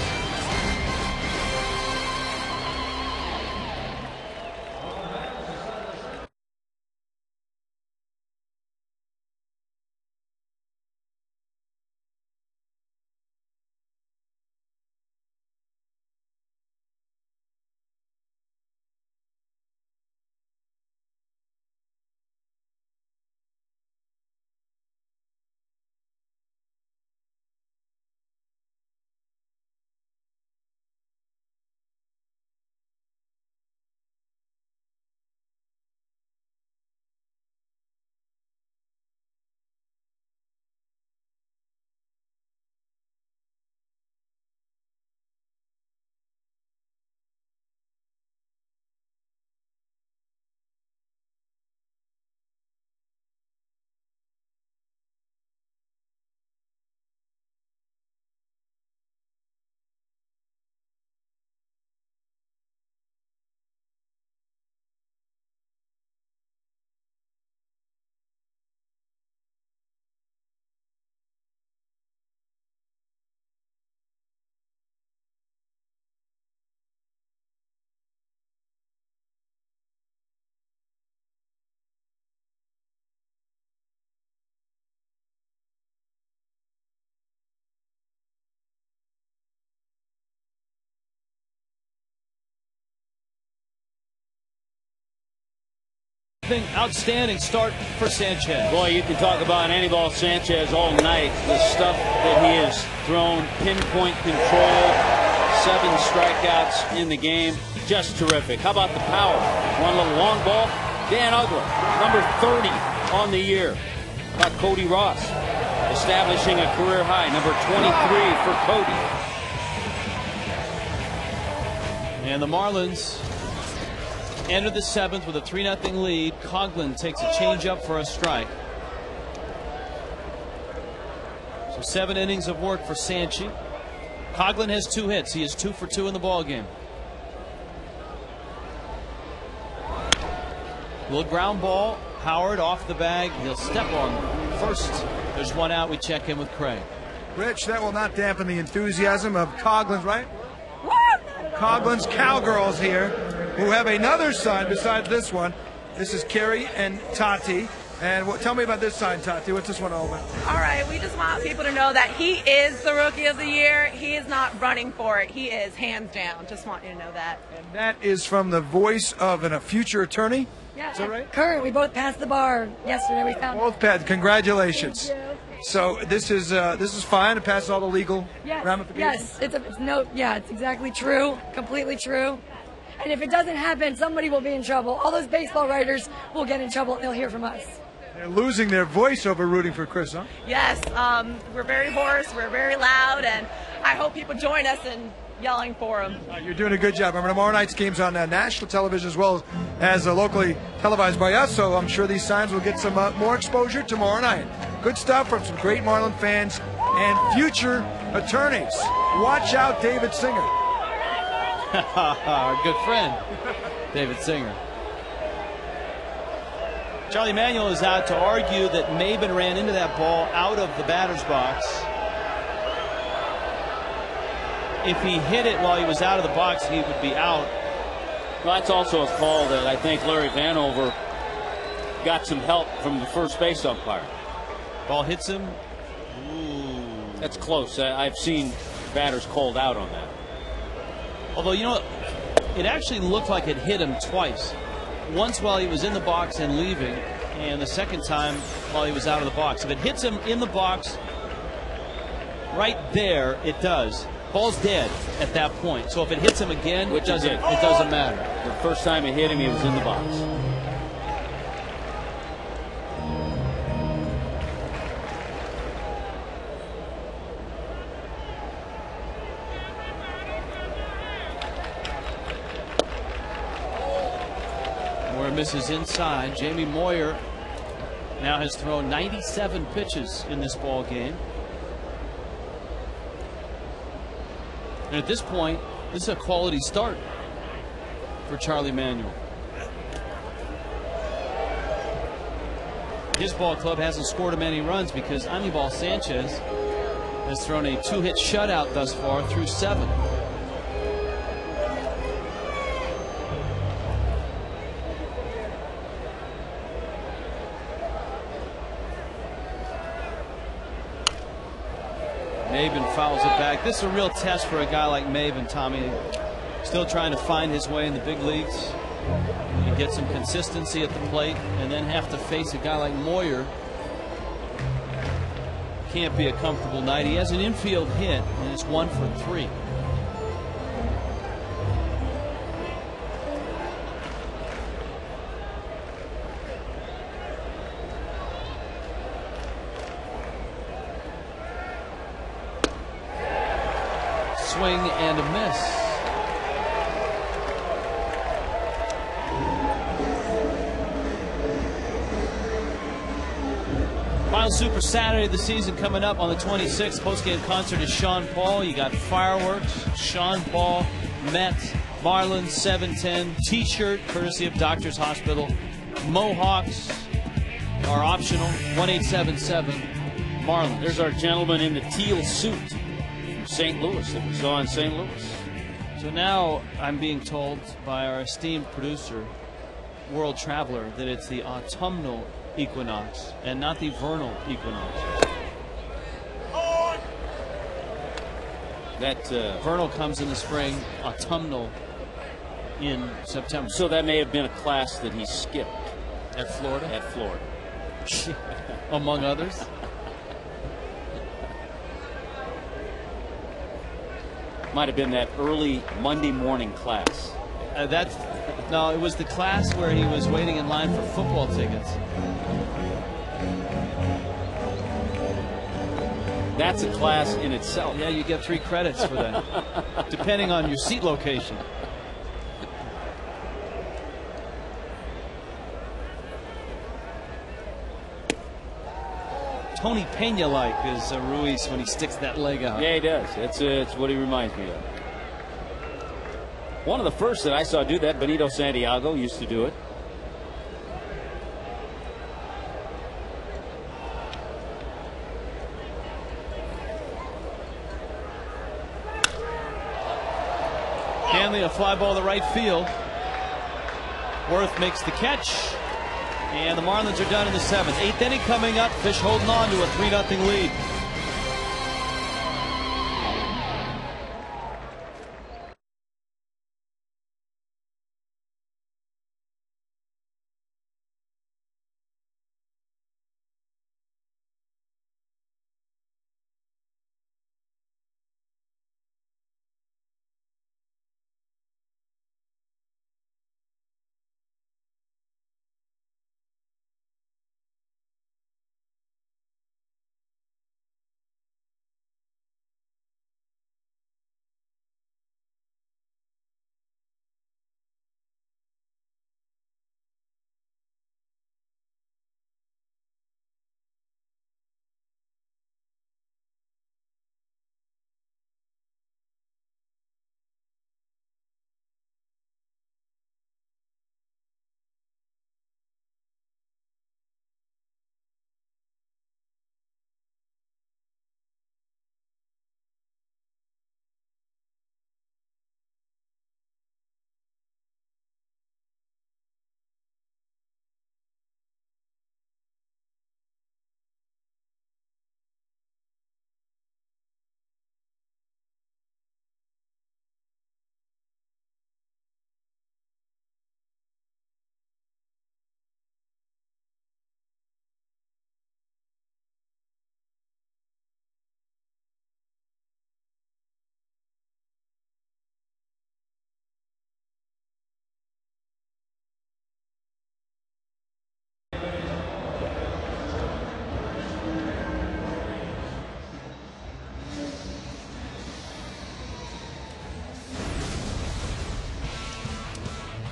Outstanding start for Sanchez. Boy, you can talk about Anibal Sanchez all night. The stuff that he has thrown, pinpoint control, 7 strikeouts in the game, just terrific. How about the power? One little long ball. Dan Ugler, number 30 on the year. How about Cody Ross, establishing a career high, number 23 for Cody. And the Marlins enter the 7th with a 3-0 lead. Coughlin takes a changeup for a strike. So 7 innings of work for Sanchi. Coughlin has 2 hits. He is 2 for 2 in the ball game. Little ground ball. Howard off the bag. He'll step on first. There's 1 out. We check in with Craig. Rich, that will not dampen the enthusiasm of Coughlin's, right? Coughlin's Cowgirls here, who have another son besides this one. This is Kerry and Tati. And tell me about this sign, Tati. What's this one all about? All right, we just want people to know that he is the Rookie of the Year. He is not running for it. He is, hands down. Just want you to know that. And that is from the voice of a future attorney? Yeah, is that right? Current. We both passed the bar yesterday. We found both passed. Congratulations. Thank you. So this is fine. It passes all the legal ramifications? Yes, it's exactly true. Completely true. And if it doesn't happen, somebody will be in trouble. All those baseball writers will get in trouble, and they'll hear from us. They're losing their voice over rooting for Chris, huh? Yes, we're very hoarse, we're very loud, and I hope people join us in yelling for him. You're doing a good job. Remember, tomorrow night's game's on national television as well as locally televised by us, so I'm sure these signs will get some more exposure tomorrow night. Good stuff from some great Marlin fans and future attorneys. Watch out, David Singer. Our good friend, David Singer. Charlie Manuel is out to argue that Maben ran into that ball out of the batter's box. If he hit it while he was out of the box, he would be out. Well, that's also a call that I think Larry Vanover got some help from the first base umpire. Ball hits him. Ooh. That's close. I've seen batters called out on that. Although, you know, it actually looked like it hit him twice. Once while he was in the box and leaving, and the second time while he was out of the box. If it hits him in the box right there, it does. Ball's dead at that point. So if it hits him again, it doesn't matter. The first time it hit him, he was in the box. Moyer misses inside. Jamie Moyer now has thrown 97 pitches in this ball game. And at this point, this is a quality start for Charlie Manuel. His ball club hasn't scored him any runs because Anibal Sanchez has thrown a 2-hit shutout thus far through 7. Maben fouls it back. This is a real test for a guy like Maben, Tommy. Still trying to find his way in the big leagues. You get some consistency at the plate and then have to face a guy like Moyer. Can't be a comfortable night. He has an infield hit and it's 1 for 3. Swing and a miss. Final Super Saturday of the season coming up on the 26th. Postgame concert is Sean Paul. You got fireworks, Sean Paul, Met, Marlins 710, T-shirt courtesy of Doctors Hospital. Mohawks are optional. 1877 Marlins. There's our gentleman in the teal suit. St. Louis that we saw in St. Louis. So now I'm being told by our esteemed producer, World Traveler, that it's the autumnal equinox and not the vernal equinox. That vernal comes in the spring, autumnal in September. So that may have been a class that he skipped at Florida. At Florida, among others. Might have been that early Monday morning class. No, it was the class where he was waiting in line for football tickets. That's a class in itself. Yeah, you get 3 credits for that, depending on your seat location. Tony Pena-like is Ruiz when he sticks that leg out. Yeah, he does. It's what he reminds me of. One of the first that I saw do that, Benito Santiago used to do it. Hanley, a fly ball to right field. Worth makes the catch. And the Marlins are done in the 7th. 8th inning coming up. Fish holding on to a 3-0 lead.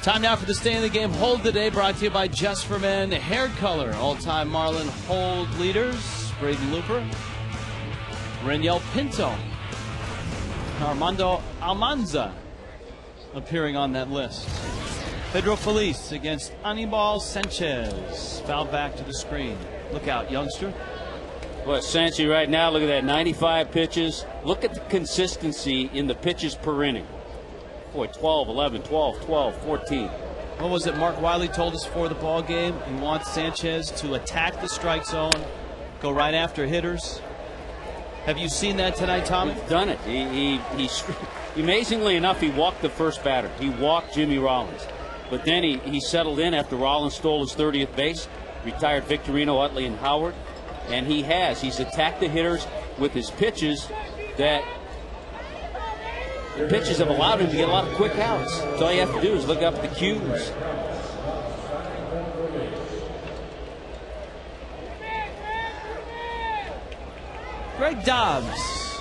Time now for the Stay in the Game Hold today, brought to you by Just for Men Hair Color. All-time Marlin hold leaders, Braden Looper, Reniel Pinto, Armando Almanza appearing on that list. Pedro Feliz against Anibal Sanchez. Foul back to the screen. Look out, youngster. Well, Sanchez right now, look at that, 95 pitches. Look at the consistency in the pitches per inning. Boy, 12, 11, 12, 12, 14. What was it Mark Wiley told us before the ball game? He wants Sanchez to attack the strike zone, go right after hitters. Have you seen that tonight, Tommy? He's done it. He amazingly enough, he walked the first batter. He walked Jimmy Rollins. But then he settled in after Rollins stole his 30th base, retired Victorino, Utley, and Howard. And he's attacked the hitters with his pitches that the pitches have allowed him to get a lot of quick outs. So all you have to do is look up at the cues. Greg Dobbs,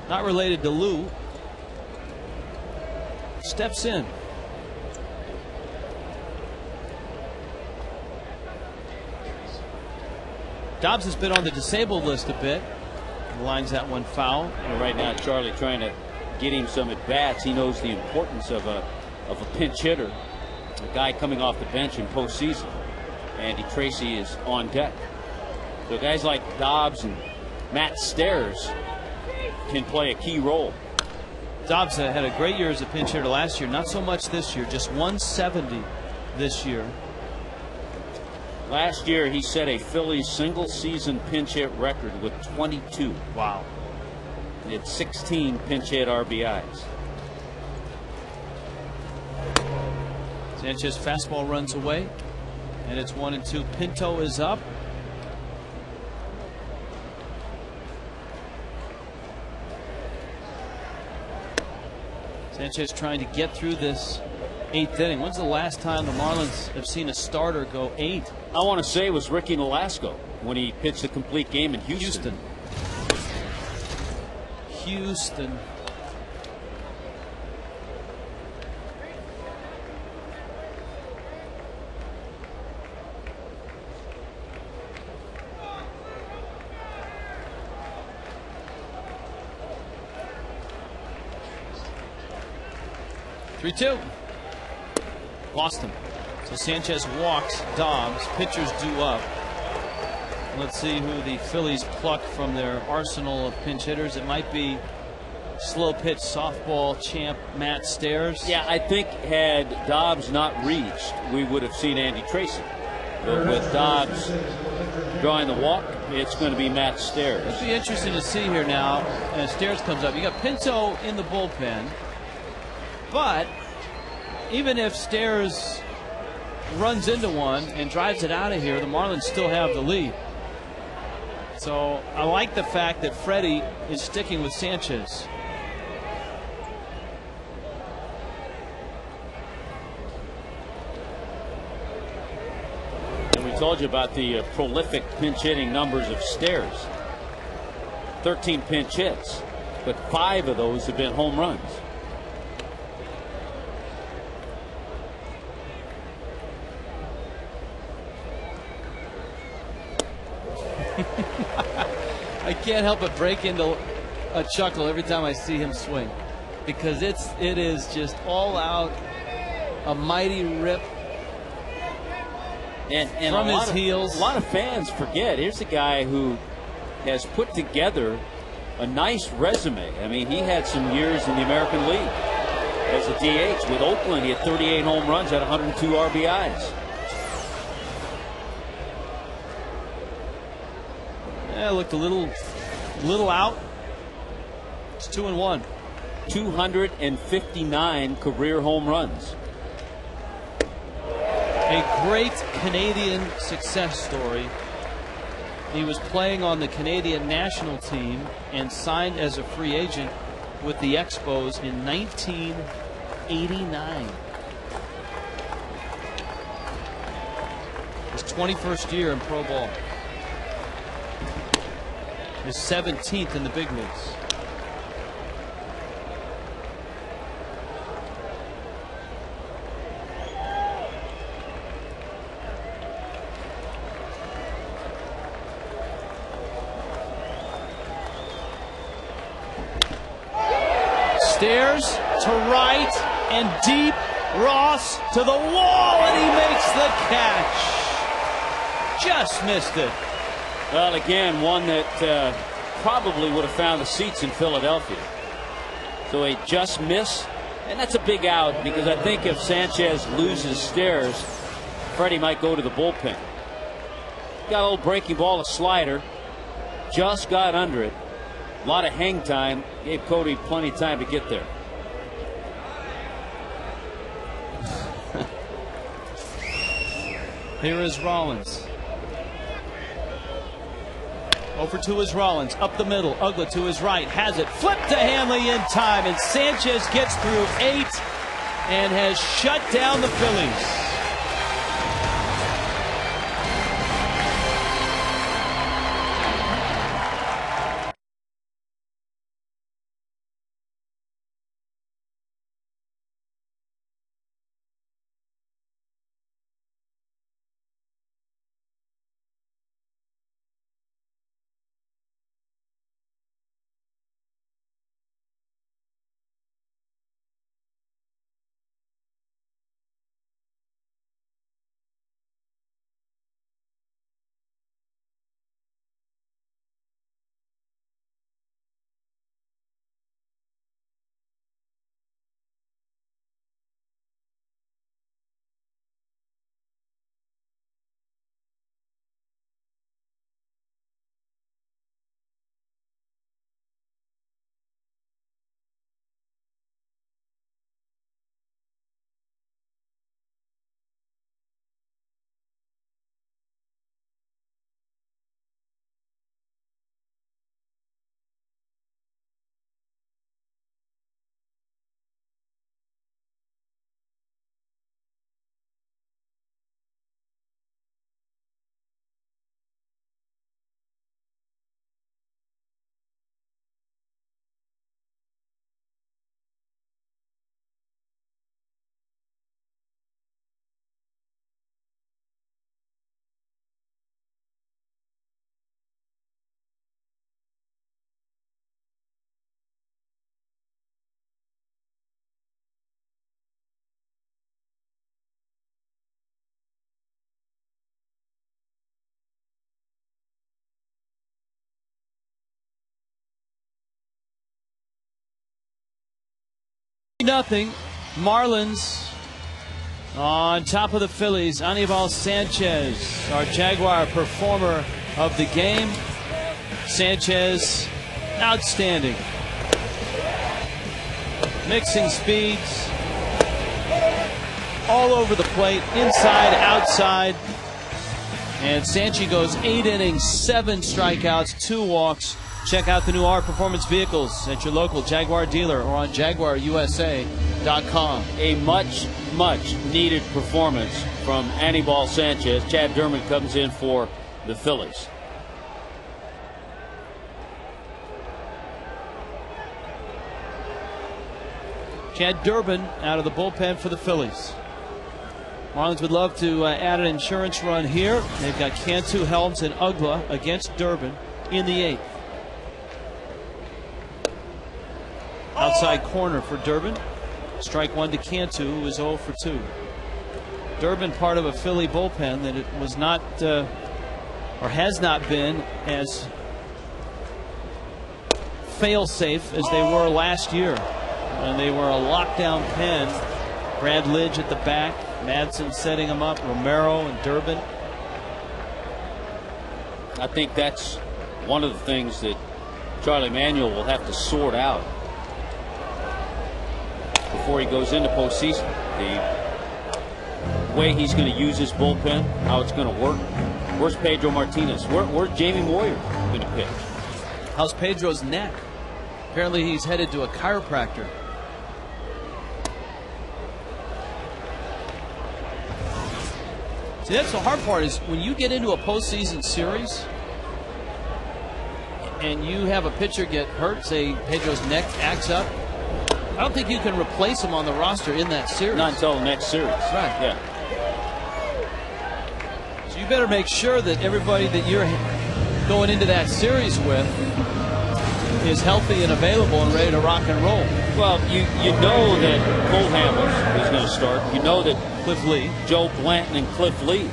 not related to Lou, steps in. Dobbs has been on the disabled list a bit. Lines that one foul. And right now, Charlie trying to get him some at bats. He knows the importance of a pinch hitter, a guy coming off the bench in postseason. Andy Tracy is on deck. So guys like Dobbs and Matt Stairs can play a key role. Dobbs had a great year as a pinch hitter last year. Not so much this year. Just 170 this year. Last year, he set a Phillies single-season pinch hit record with 22. Wow. He had 16 pinch hit RBIs. Sanchez fastball runs away, and it's 1-2. Pinto is up. Sanchez trying to get through this 8th inning. When's the last time the Marlins have seen a starter go 8? I want to say it was Ricky Nolasco when he pitched a complete game in Houston. Houston. Three-two. Lost him. So Sanchez walks Dobbs. Pitchers due up. Let's see who the Phillies pluck from their arsenal of pinch hitters. It might be slow pitch softball champ Matt Stairs. Yeah, I think had Dobbs not reached, we would have seen Andy Tracy. But with Dobbs drawing the walk, it's going to be Matt Stairs. It'll be interesting to see here now as Stairs comes up. You got Pinto in the bullpen, but even if Stairs runs into one and drives it out of here, the Marlins still have the lead. So I like the fact that Freddie is sticking with Sanchez. And we told you about the prolific pinch hitting numbers of Stairs. 13 pinch hits, but 5 of those have been home runs. I can't help but break into a chuckle every time I see him swing, because it is just all out, a mighty rip and from his heels. A lot of fans forget, here's a guy who has put together a nice resume. I mean, he had some years in the American League as a DH with Oakland. He had 38 home runs, had 102 RBIs. Yeah, looked a little out. It's 2-1. 259 career home runs. A great Canadian success story. He was playing on the Canadian national team and signed as a free agent with the Expos in 1989. His 21st year in pro ball. His 17th in the big leagues. Stairs to right and deep. Ross to the wall, and he makes the catch. Just missed it. Well, again, one that probably would have found the seats in Philadelphia. So a just miss, and that's a big out, because I think if Sanchez loses Stairs, Freddie might go to the bullpen. Got a little breaking ball, a slider, just got under it. A lot of hang time, gave Cody plenty of time to get there. Here is Rollins. Over to his Rollins, up the middle. Uggla to his right, has it, flipped to Hanley in time, and Sanchez gets through 8 and has shut down the Phillies. Nothing. Marlins On top of the Phillies, Anibal Sanchez, our Jaguar performer of the game. Sanchez, outstanding. Mixing speeds, all over the plate, inside, outside. And Sanchi goes 8 innings, 7 strikeouts, 2 walks. Check out the new R Performance vehicles at your local Jaguar dealer or on JaguarUSA.com. A much needed performance from Anibal Sanchez. Chad Durbin comes in for the Phillies. Chad Durbin out of the bullpen for the Phillies. Marlins would love to add an insurance run here. They've got Cantu, Helms, and Ugla against Durbin in the 8th. Outside corner for Durbin. Strike 1 to Cantu, who is 0 for 2. Durbin part of a Philly bullpen that it was not or has not been as fail-safe as they were last year. And they were a lockdown pen. Brad Lidge at the back, Madsen setting him up, Romero and Durbin. I think that's one of the things that Charlie Manuel will have to sort out before he goes into postseason. The way he's going to use his bullpen, how it's going to work. Where's Pedro Martinez? Where's Jamie Moyer going to pitch? How's Pedro's neck? Apparently he's headed to a chiropractor. See, that's the hard part, is when you get into a postseason series and you have a pitcher get hurt, say Pedro's neck acts up, I don't think you can replace him on the roster in that series. Not until the next series. Right. Yeah. So you better make sure that everybody that you're going into that series with is healthy and available and ready to rock and roll. Well, you know that Cole Hamels is going to start. You know that Cliff Lee, Joe Blanton, and Cliff Lee.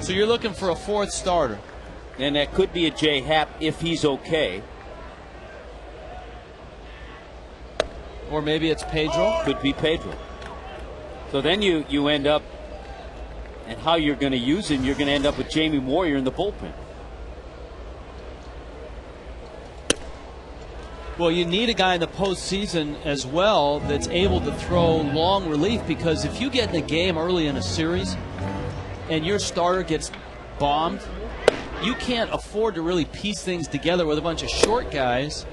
So you're looking for a 4th starter. And that could be a J. Happ if he's okay. Or maybe it's Pedro. Could be Pedro. So then you end up, and how you're going to use him, you're going to end up with Jamie Moyer in the bullpen. Well, you need a guy in the postseason as well that's able to throw long relief, because if you get in a game early in a series and your starter gets bombed, you can't afford to really piece things together with a bunch of short guys,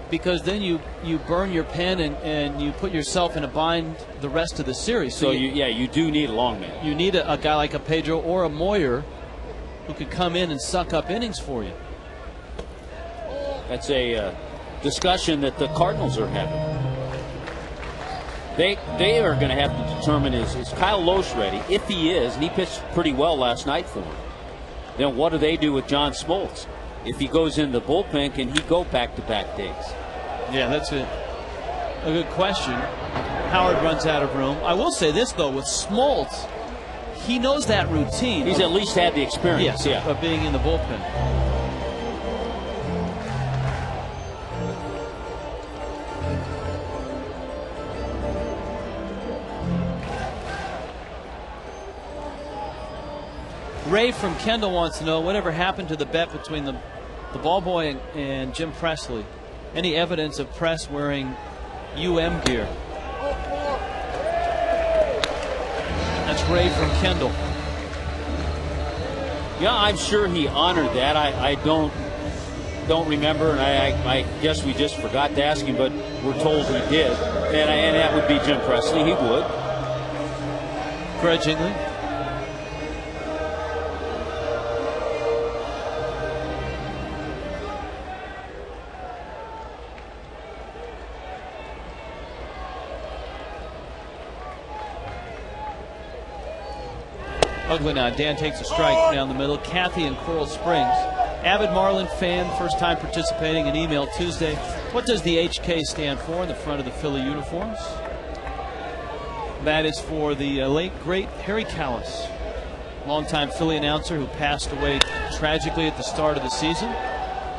because then you burn your pen and you put yourself in a bind the rest of the series. So you do need a long man. You need a guy like a Pedro or a Moyer who could come in and suck up innings for you. That's a discussion that the Cardinals are having. They are going to have to determine, is Kyle Loesch ready? If he is, and he pitched pretty well last night for him, then what do they do with John Smoltz? If he goes in the bullpen, can he go back-to-back days? Yeah, that's a good question. Howard runs out of room. I will say this, though, with Smoltz, he knows that routine. He's at least had the experience, yes, of being in the bullpen. Ray from Kendall wants to know whatever happened to the bet between the ball boy and Jim Presley. Any evidence of Press wearing UM gear? That's Ray from Kendall. Yeah, I'm sure he honored that. I don't remember, and I guess we just forgot to ask him, but we're told he did. And that would be Jim Presley. He would. Grudgingly. Ugly now. Dan takes a strike down the middle. Kathy in Coral Springs. Avid Marlin fan, first time participating in email Tuesday. What does the HK stand for in the front of the Philly uniforms? That is for the late, great Harry Callis, longtime Philly announcer who passed away tragically at the start of the season.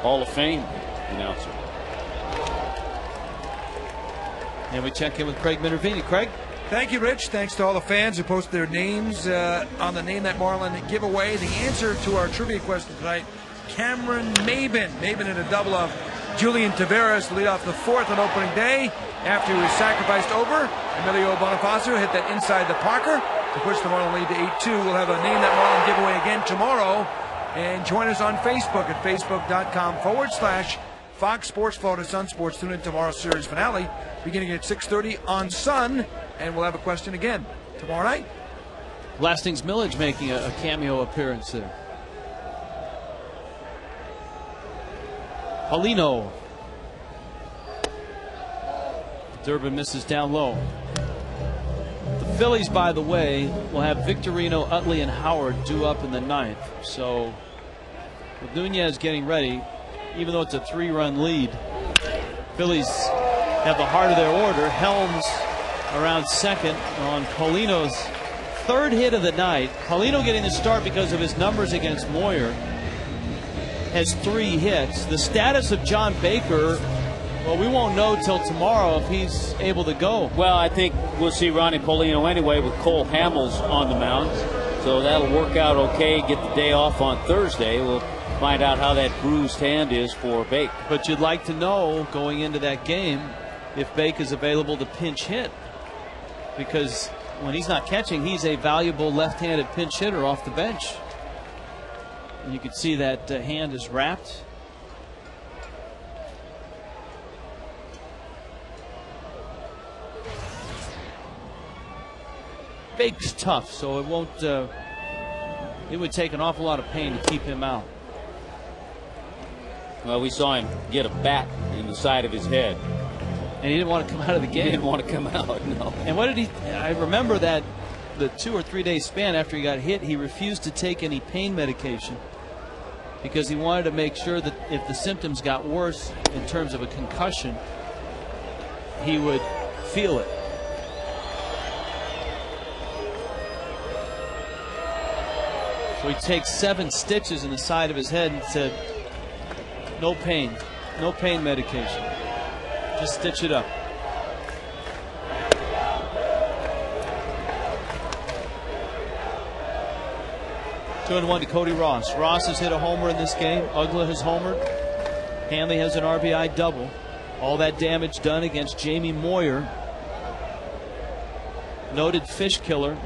Hall of Fame announcer. And we check in with Craig Minervini. Craig? Thank you, Rich. Thanks to all the fans who posted their names on the Name That Marlin giveaway. The answer to our trivia question tonight, Cameron Maben. Maben in a double of Julian Taveras to lead off the fourth on opening day. After he was sacrificed over, Emilio Bonifacio hit that inside the Parker to push the Marlin lead to 8-2. We'll have a Name That Marlin giveaway again tomorrow. And join us on Facebook at facebook.com/Fox Sports Florida Sun Sports. Tune in tomorrow's series finale beginning at 6:30 on Sun. And we'll have a question again tomorrow night. Blasting's Millage making a cameo appearance there. Paulino. Durbin misses down low. The Phillies, by the way, will have Victorino, Utley, and Howard due up in the ninth. So with Nunez getting ready, even though it's a 3-run lead, Phillies have the heart of their order. Helms around second on Paulino's third hit of the night. Paulino getting the start because of his numbers against Moyer. Has 3 hits. The status of John Baker, well, we won't know till tomorrow if he's able to go. Well, I think we'll see Ronnie Paulino anyway with Cole Hamels on the mound. So that'll work out okay. Get the day off on Thursday. We'll find out how that bruised hand is for Bake. But you'd like to know going into that game if Bake is available to pinch hit. Because when he's not catching, he's a valuable left-handed pinch hitter off the bench. And you can see that hand is wrapped. Bake's tough, so it won't. It would take an awful lot of pain to keep him out. Well, we saw him get a bat in the side of his head. And he didn't want to come out of the game. He didn't want to come out, no. And what did he? I remember that the 2 or 3 day span after he got hit, he refused to take any pain medication because he wanted to make sure that if the symptoms got worse in terms of a concussion, he would feel it. So he takes 7 stitches in the side of his head and said, no pain medication. Just stitch it up. Two and 1 to Cody Ross. Ross has hit a homer in this game. Ugla has homered. Hanley has an RBI double. All that damage done against Jamie Moyer, noted fish killer.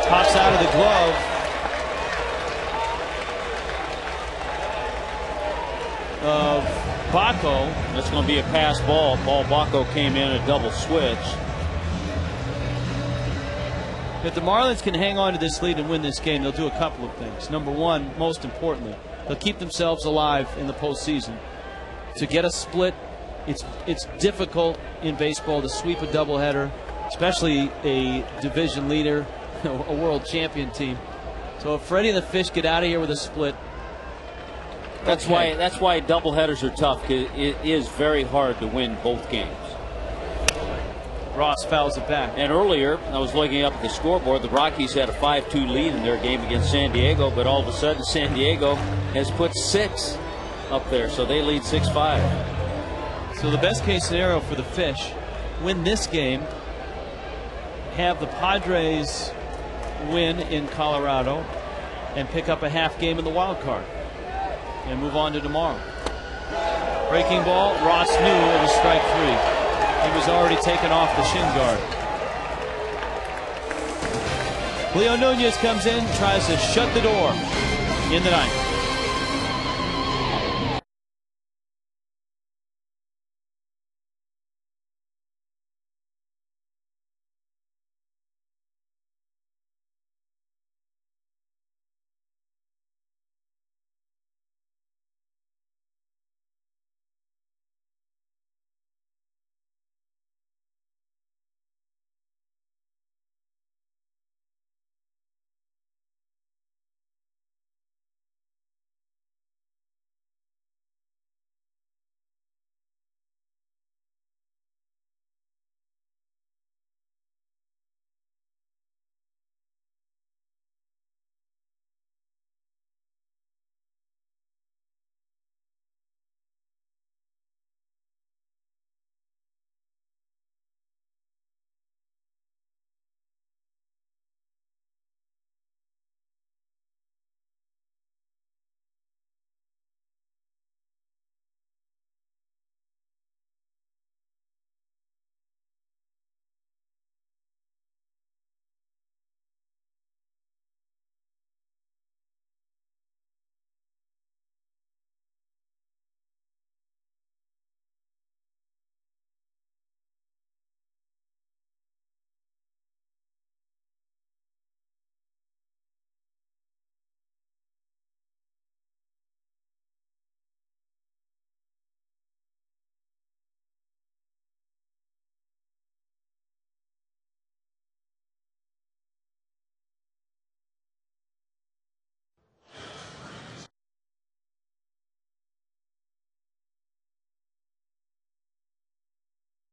Tops out of the glove. Of Baco. That's going to be a pass ball. Paul Baco came in a double switch. If the Marlins can hang on to this lead and win this game, they'll do a couple of things. Number one, most importantly, they'll keep themselves alive in the postseason. To get a split, it's difficult in baseball to sweep a doubleheader, especially a division leader, a world champion team. So if Freddie and the Fish get out of here with a split, that's why doubleheaders are tough, because it is very hard to win both games. Ross fouls it back. And earlier, I was looking up at the scoreboard. The Rockies had a 5-2 lead in their game against San Diego, but all of a sudden San Diego has put 6 up there, so they lead 6-5. So the best case scenario for the Fish, win this game, have the Padres win in Colorado, and pick up a half game in the wild card, and move on to tomorrow. Breaking ball, Ross knew it was strike 3. He was already taken off the shin guard. Leo Nunez comes in, tries to shut the door in the ninth.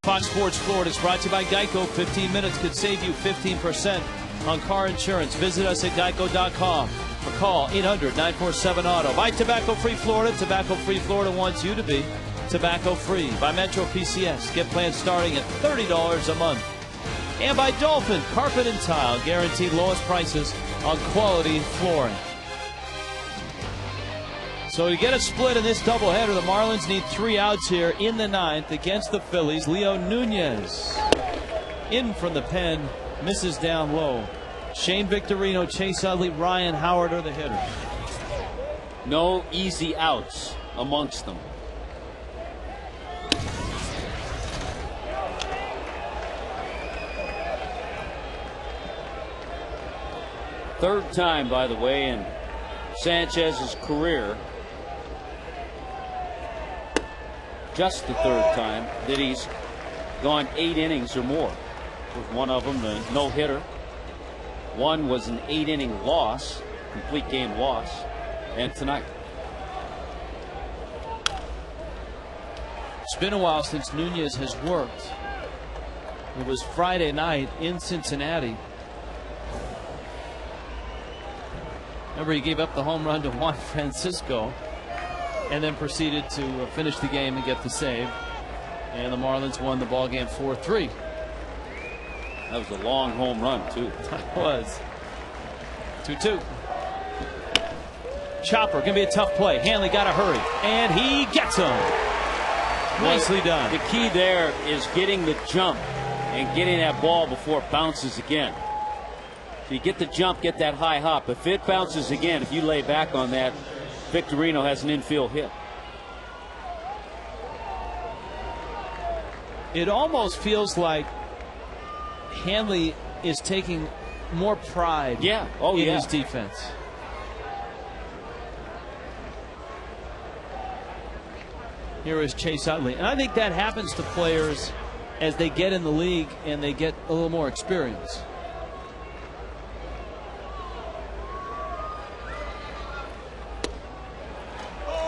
Fox Sports Florida is brought to you by Geico. 15 minutes could save you 15% on car insurance. Visit us at geico.com or call 800-947-AUTO. By Tobacco Free Florida. Tobacco Free Florida wants you to be tobacco free. By Metro PCS. Get plans starting at $30 a month. And by Dolphin Carpet and Tile. Guaranteed lowest prices on quality flooring. So to get a split in this doubleheader, the Marlins need 3 outs here in the 9th against the Phillies. Leo Nunez in from the pen, misses down low. Shane Victorino, Chase Utley, Ryan Howard are the hitters. No easy outs amongst them. Third time, by the way, in Sanchez's career. Just the third time that he's gone 8 innings or more. With one of them the no-hitter. One was an 8-inning loss, complete game loss, and tonight. It's been a while since Nunez has worked. It was Friday night in Cincinnati. Remember, he gave up the home run to Juan Francisco and then proceeded to finish the game and get the save. And the Marlins won the ball game 4-3. That was a long home run, too. That was. 2-2. Chopper, going to be a tough play. Hanley got to hurry. And he gets him. Nicely done. The key there is getting the jump and getting that ball before it bounces again. So you get the jump, get that high hop. If it bounces again, if you lay back on that, Victorino has an infield hit. It almost feels like Hanley is taking more pride in his defense. Here is Chase Utley. And I think that happens to players as they get in the league and they get a little more experience.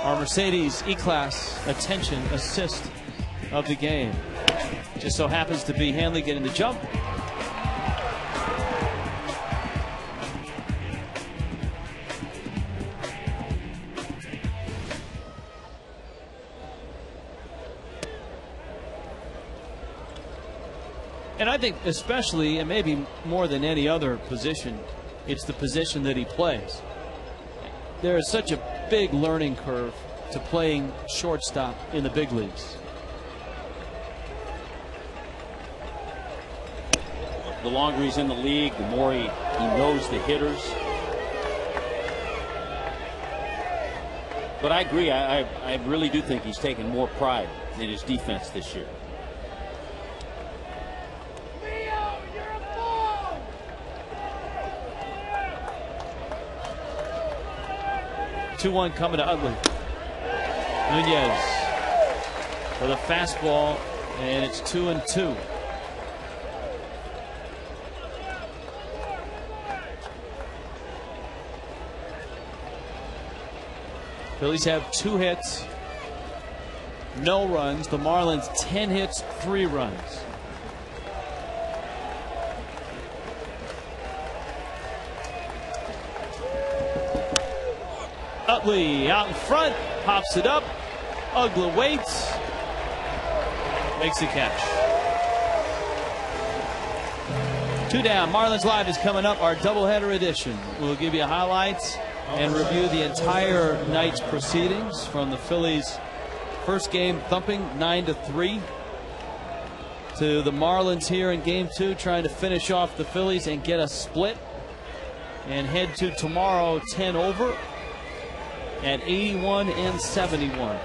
Our Mercedes E-Class attention assist of the game. Just so happens to be Hanley getting the jump. And I think especially, and maybe more than any other position, it's the position that he plays. There is such a big learning curve to playing shortstop in the big leagues. The longer he's in the league, the more he knows the hitters. But I agree. I really do think he's taken more pride in his defense this year. Two-one coming to Utley. Nunez for the fastball, and it's 2-2. Phillies have 2 hits, no runs. The Marlins 10 hits, 3 runs. Utley out in front, pops it up. Uggla waits, makes the catch. 2 down. Marlins Live is coming up, our doubleheader edition. We'll give you highlights and review the entire night's proceedings from the Phillies' first game thumping 9-3 to the Marlins here in game 2 trying to finish off the Phillies and get a split and head to tomorrow 10 over at 81 and 71.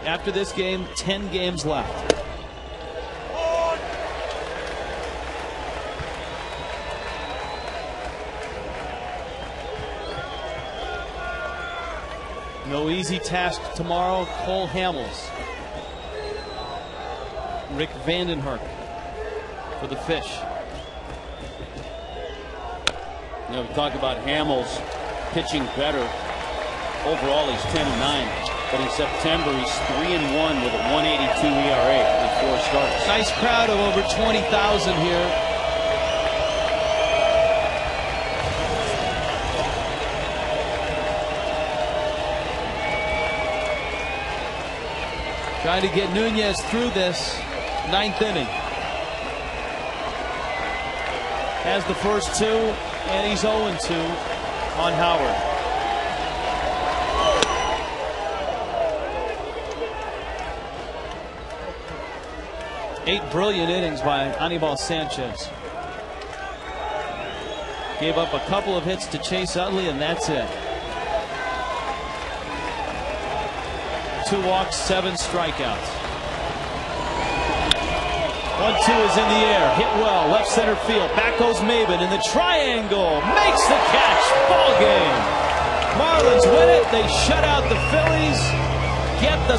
After this game, 10 games left. No easy task tomorrow. Cole Hamels, Rick Vandenherk for the Fish. You know, we talk about Hamels pitching better. Overall, he's 10-9. But in September, he's 3-1 with a 1.82 ERA in 4 starts. Nice crowd of over 20,000 here. Trying to get Nunez through this 9th inning. Has the first 2, and he's 0-2 on Howard. Eight brilliant innings by Anibal Sanchez. Gave up a couple of hits to Chase Utley, and that's it. 2 walks, 7 strikeouts. 1-2 is in the air. Hit well. Left center field. Back goes Maben in the triangle. Makes the catch. Ball game. Marlins win it. They shut out the Phillies. Get the